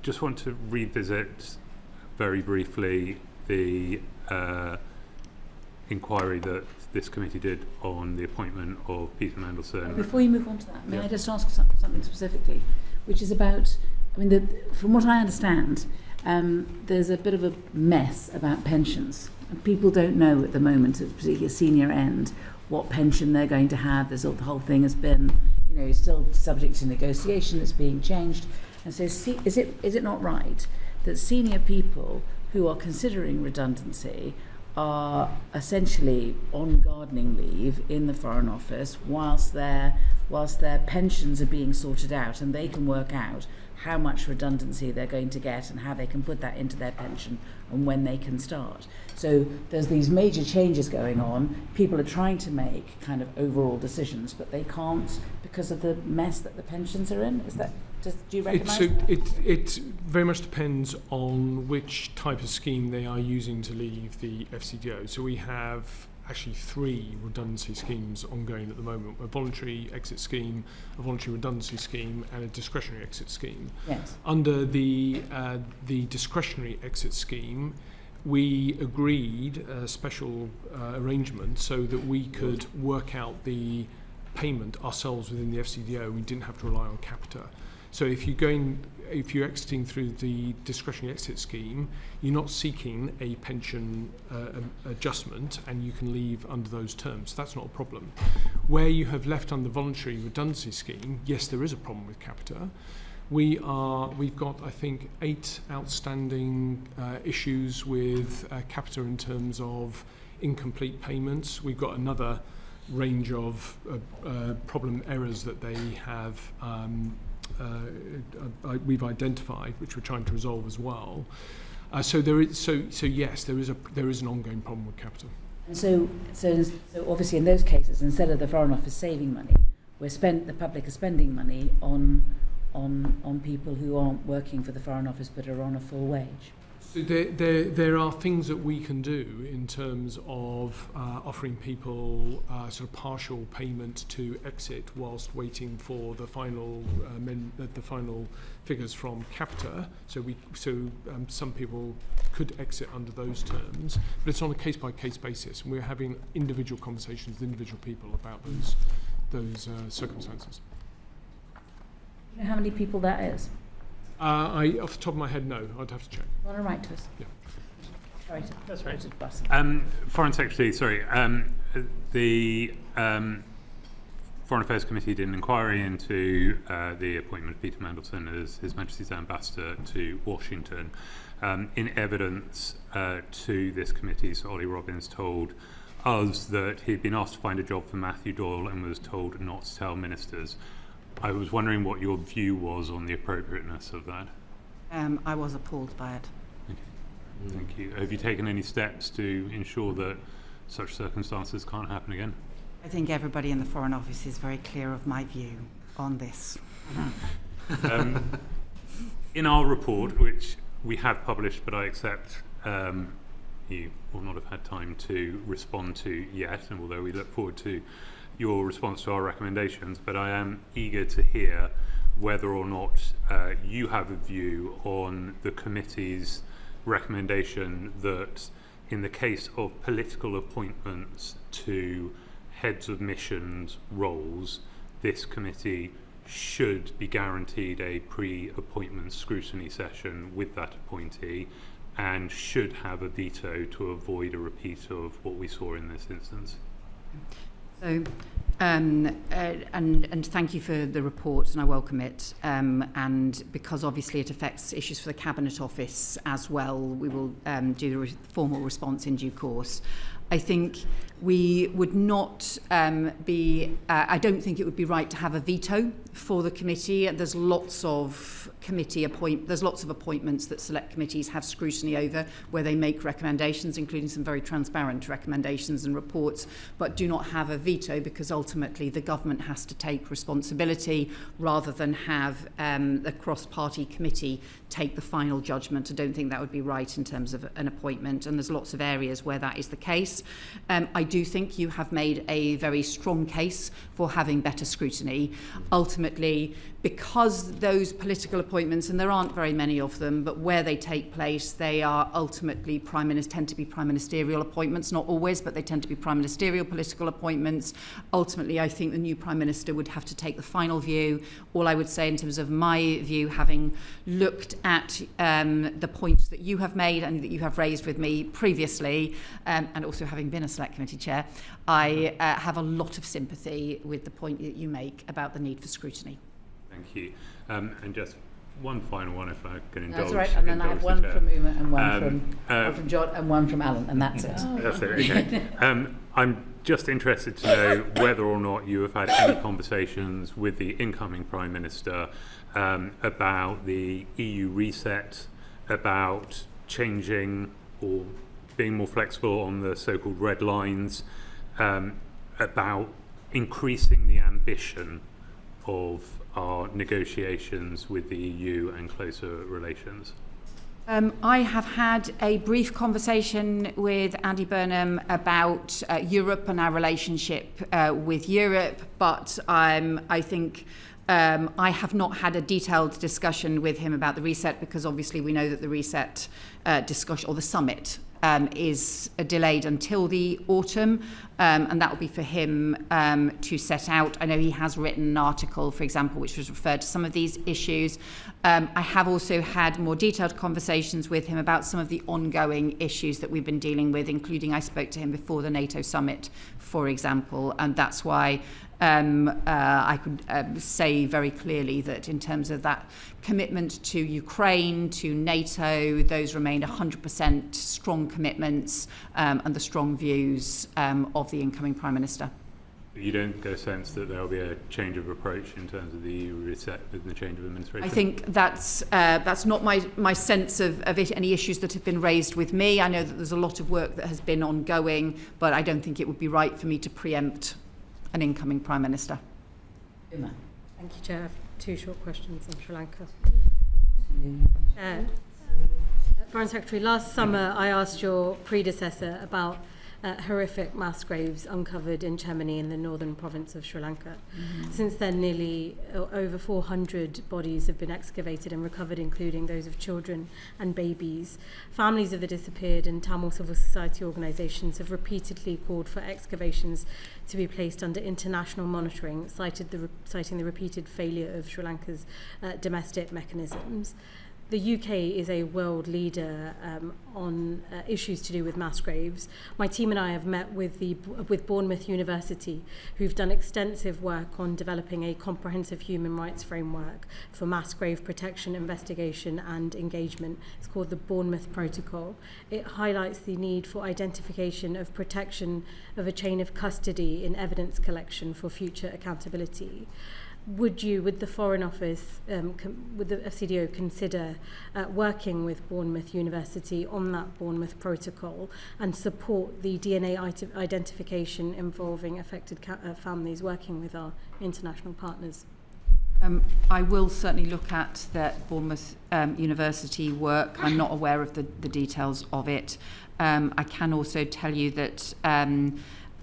Just want to revisit very briefly the inquiry that this committee did on the appointment of Peter Mandelson. Before you move on to that, may I just ask something specifically, which is about, from what I understand, there's a bit of a mess about pensions. And people don't know at the moment, at particularly senior end, what pension they're going to have. The whole thing has been, still subject to negotiation. It's being changed. And so is it not right that senior people who are considering redundancy are essentially on gardening leave in the Foreign Office whilst their pensions are being sorted out, and they can work out how much redundancy they're going to get and how they can put that into their pension and when they can start. So there's these major changes going on. People are trying to make kind of overall decisions, but they can't because of the mess that the pensions are in. Do you recognise that? It very much depends on which type of scheme they are using to leave the FCDO. So we have actually 3 redundancy schemes ongoing at the moment: a voluntary exit scheme, a voluntary redundancy scheme, and a discretionary exit scheme. Yes. Under the discretionary exit scheme, we agreed a special arrangement so that we could work out the payment ourselves within the FCDO. We didn't have to rely on capita. So if you're exiting through the discretionary exit scheme, you're not seeking a pension adjustment, and you can leave under those terms. That's not a problem. Where you have left under the voluntary redundancy scheme, yes, there is a problem with capita. We've got, I think, 8 outstanding issues with capita in terms of incomplete payments. We've got another range of problem errors that they have we've identified, which we're trying to resolve as well. So yes, there is an ongoing problem with capita. And so obviously in those cases, instead of the Foreign Office saving money, the public is spending money on people who aren't working for the Foreign Office but are on a full wage. So there are things that we can do in terms of offering people sort of partial payment to exit whilst waiting for the final figures from capita. So some people could exit under those terms, but it's on a case-by-case basis, and we're having individual conversations with individual people about those circumstances. Do you know how many people that is? Off the top of my head, no. I'd have to check. Want to write to us? Yeah. Sorry, that's right. Bus. Foreign Secretary, sorry. The Foreign Affairs Committee did an inquiry into the appointment of Peter Mandelson as His Majesty's Ambassador to Washington. In evidence to this committee, Sir Ollie Robbins told us that he'd been asked to find a job for Matthew Doyle and was told not to tell ministers. I was wondering what your view was on the appropriateness of that. I was appalled by it. Okay. Thank you. Have you taken any steps to ensure that such circumstances can't happen again? I think everybody in the Foreign Office is very clear of my view on this. In our report, which we have published, but I accept you will not have had time to respond to yet, and although we look forward to your response to our recommendations, but I am eager to hear whether or not you have a view on the committee's recommendation that in the case of political appointments to heads of missions roles, this committee should be guaranteed a pre-appointment scrutiny session with that appointee and should have a veto to avoid a repeat of what we saw in this instance. So, and thank you for the report, and I welcome it. And because obviously it affects issues for the Cabinet Office as well, we will do the formal response in due course. I think we would not I don't think it would be right to have a veto for the committee. There's lots of appointments that select committees have scrutiny over, where they make recommendations, including some very transparent recommendations and reports, but do not have a veto because ultimately the government has to take responsibility rather than have the cross-party committee take the final judgment. I don't think that would be right in terms of an appointment, and there's lots of areas where that is the case. I do think you have made a very strong case for having better scrutiny. Ultimately, because those political appointments, and there aren't very many of them, but where they take place, they are ultimately tend to be prime ministerial appointments, not always, but they tend to be prime ministerial political appointments. Ultimately, I think the new Prime Minister would have to take the final view. All I would say in terms of my view, having looked at the points that you have made and that you have raised with me previously, and also having been a Select Committee Chair, I have a lot of sympathy with the point that you make about the need for scrutiny. Thank you. And just one final one, if I can indulge. That's right, and then I have one from Uma and one from John and one from Alan, and that's it. That's it, okay. I'm just interested to know whether or not you have had any conversations with the incoming Prime Minister about the EU reset, about changing or being more flexible on the so-called red lines, about increasing the ambition of our negotiations with the EU and closer relations. I have had a brief conversation with Andy Burnham about Europe and our relationship with Europe, but I think I have not had a detailed discussion with him about the reset, because obviously we know that the reset discussion, or the summit, is delayed until the autumn, and that will be for him to set out. I know he has written an article, for example, which was referred to some of these issues. I have also had more detailed conversations with him about some of the ongoing issues that we've been dealing with, including I spoke to him before the NATO summit, for example, and that's why I could say very clearly that in terms of that commitment to Ukraine, to NATO, those remain 100% strong commitments and the strong views of the incoming Prime Minister. You don't get a sense that there will be a change of approach in terms of the EU reset with the change of administration? I think that's not my sense of it, any issues that have been raised with me. I know that there's a lot of work that has been ongoing, but I don't think it would be right for me to preempt an incoming Prime Minister. Thank you, Chair. I have two short questions on Sri Lanka. Foreign Secretary, last summer I asked your predecessor about horrific mass graves uncovered in Chemini in the northern province of Sri Lanka. Since then, nearly over 400 bodies have been excavated and recovered, including those of children and babies. Families of the disappeared and Tamil civil society organisations have repeatedly called for excavations to be placed under international monitoring, citing the repeated failure of Sri Lanka's domestic mechanisms. The UK is a world leader on issues to do with mass graves. My team and I have met with Bournemouth University, who've done extensive work on developing a comprehensive human rights framework for mass grave protection, investigation and engagement. It's called the Bournemouth Protocol. It highlights the need for identification of protection of a chain of custody in evidence collection for future accountability. Would the Foreign Office, would the FCDO consider working with Bournemouth University on that Bournemouth Protocol and support the DNA identification involving affected families, working with our international partners? I will certainly look at that Bournemouth University work. I'm not aware of the details of it. I can also tell you that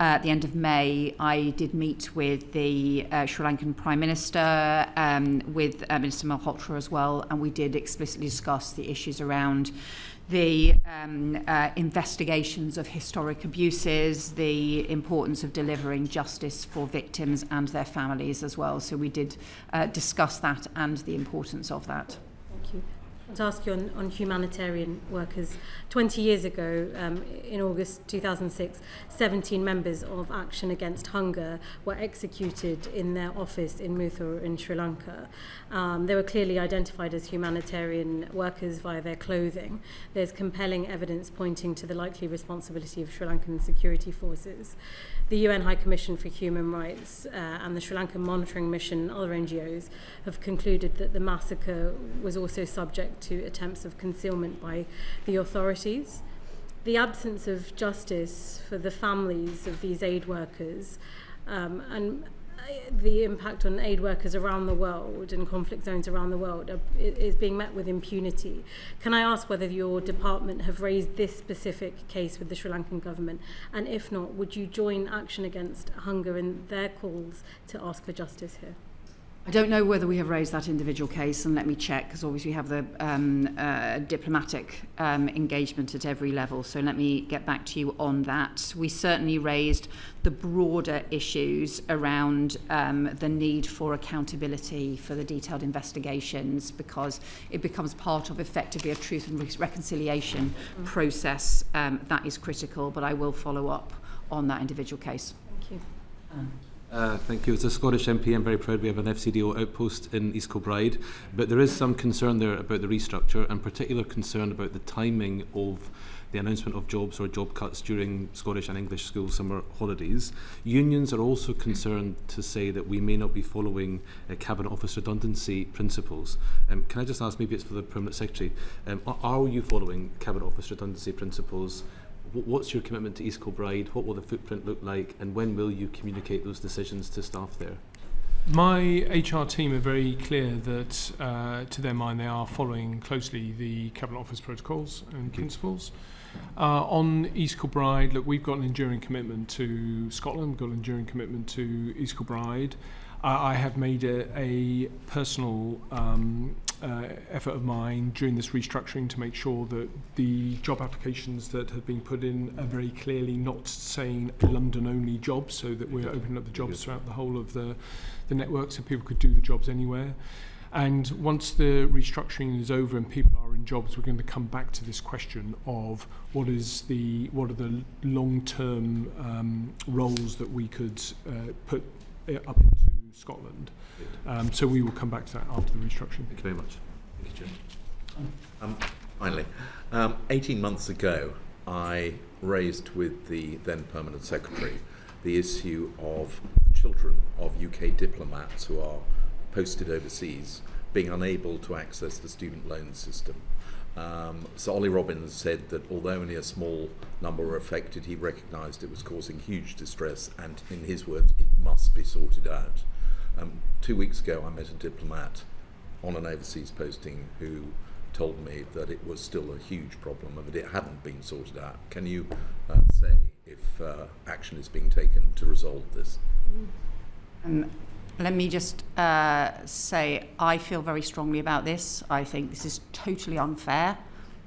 at the end of May, I did meet with the Sri Lankan Prime Minister, with Minister Malhotra as well, and we did explicitly discuss the issues around the investigations of historic abuses, the importance of delivering justice for victims and their families as well. So we did discuss that and the importance of that. Thank you. I want to ask you on humanitarian workers. 20 years ago, in August 2006, 17 members of Action Against Hunger were executed in their office in Muthur in Sri Lanka. They were clearly identified as humanitarian workers via their clothing. There's compelling evidence pointing to the likely responsibility of Sri Lankan security forces. The UN High Commission for Human Rights and the Sri Lankan Monitoring Mission and other NGOs have concluded that the massacre was also subject to attempts of concealment by the authorities. The absence of justice for the families of these aid workers and the impact on aid workers around the world and conflict zones around the world is being met with impunity. Can I ask whether your department have raised this specific case with the Sri Lankan government? And if not, would you join Action Against Hunger in their calls to ask for justice here? I don't know whether we have raised that individual case, and let me check, because obviously we have the diplomatic engagement at every level, so let me get back to you on that. We certainly raised the broader issues around the need for accountability for the detailed investigations, because it becomes part of effectively a truth and reconciliation process that is critical, but I will follow up on that individual case. Thank you. Thank you. As a Scottish MP, I'm very proud we have an FCDO outpost in East Kilbride, but there is some concern there about the restructure, and particular concern about the timing of the announcement of jobs or job cuts during Scottish and English school summer holidays. Unions are also concerned to say that we may not be following Cabinet Office redundancy principles. Can I just ask, maybe it's for the Permanent Secretary, are you following Cabinet Office redundancy principles? What's your commitment to East Kilbride? What will the footprint look like? And when will you communicate those decisions to staff there? My HR team are very clear that, to their mind, they are following closely the Cabinet Office protocols and principles. On East Kilbride, look, we've got an enduring commitment to Scotland, we've got an enduring commitment to East Kilbride. I have made a personal effort of mine during this restructuring to make sure that the job applications that have been put in are very clearly not saying London-only jobs, so that we're opening up the jobs throughout the whole of the network so people could do the jobs anywhere. And once the restructuring is over and people are in jobs, we're going to come back to this question of what are the long-term roles that we could put up into Scotland. So we will come back to that after the restructuring. Thank you very much. Thank you, Chair. Finally, 18 months ago, I raised with the then Permanent Secretary the issue of the children of UK diplomats who are posted overseas being unable to access the student loan system. Sir Ollie Robbins said that although only a small number were affected, he recognised it was causing huge distress, and in his words, it must be sorted out. 2 weeks ago, I met a diplomat on an overseas posting who told me that it was still a huge problem and that it hadn't been sorted out. Can you say if action is being taken to resolve this? Let me just say I feel very strongly about this. I think this is totally unfair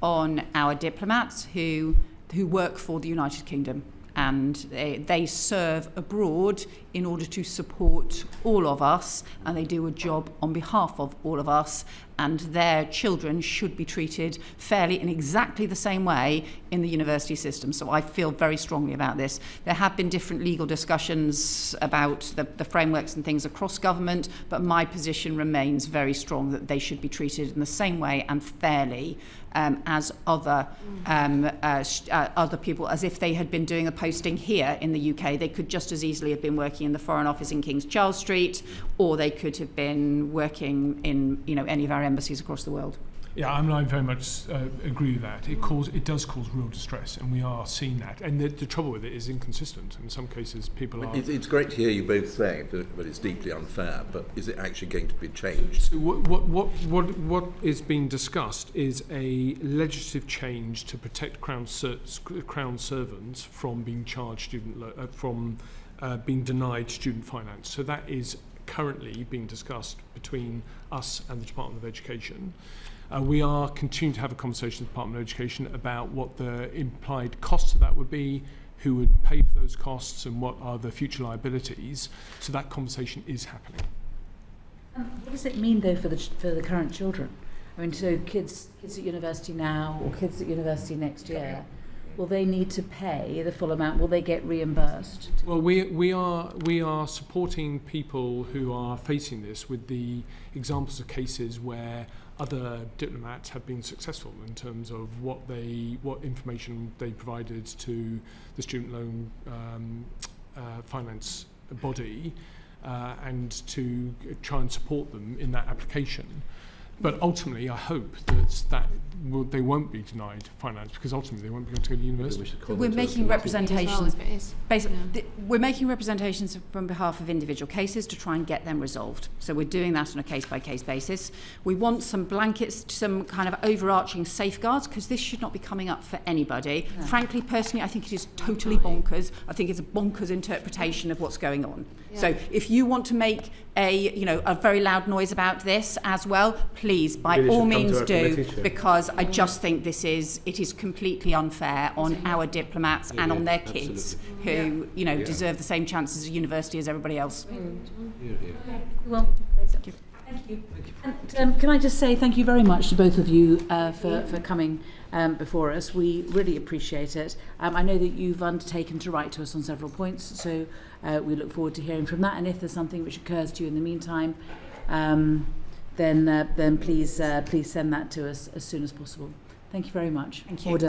on our diplomats who work for the United Kingdom, and they serve abroad in order to support all of us, and they do a job on behalf of all of us, and their children should be treated fairly in exactly the same way in the university system. So I feel very strongly about this. There have been different legal discussions about the frameworks and things across government, but my position remains very strong that they should be treated in the same way and fairly as other people, as if they had been doing a posting here in the UK. They could just as easily have been working in the Foreign Office in King's Charles Street, or they could have been working in any of our embassies across the world. Yeah, I very much agree with that. It does cause real distress, and we are seeing that. And the trouble with it is inconsistent. In some cases, people are... It's great to hear you both saying that it's deeply unfair, but is it actually going to be changed? So what is being discussed is a legislative change to protect Crown servants from being charged being denied student finance. So that is currently being discussed between us and the Department of Education. We are continuing to have a conversation with the Department of Education about what the implied costs of that would be, who would pay for those costs, and what are the future liabilities. So that conversation is happening. What does it mean, though, for the current children? I mean, so kids at university now, or kids at university next year, will they need to pay the full amount? Will they get reimbursed? Well, we are supporting people who are facing this with the examples of cases where other diplomats have been successful in terms of what information they provided to the student loan finance body and to try and support them in that application. But ultimately, I hope that they won't be denied finance, because ultimately they won't be able to go to university. We're making representations. We're making representations on behalf of individual cases to try and get them resolved. So we're doing that on a case-by-case basis. We want some blankets, some kind of overarching safeguards, because this should not be coming up for anybody. No. Frankly, personally, I think it is totally bonkers. I think it's a bonkers interpretation of what's going on. Yeah. So if you want to make a very loud noise about this as well, please, by all means do, because I just think it is completely unfair on our diplomats and on their kids who, deserve the same chances at university as everybody else. Well, Thank you. And can I just say thank you very much to both of you for coming before us. We really appreciate it. I know that you've undertaken to write to us on several points, so we look forward to hearing from that. And if there's something which occurs to you in the meantime, then please send that to us as soon as possible. Thank you very much. Thank you.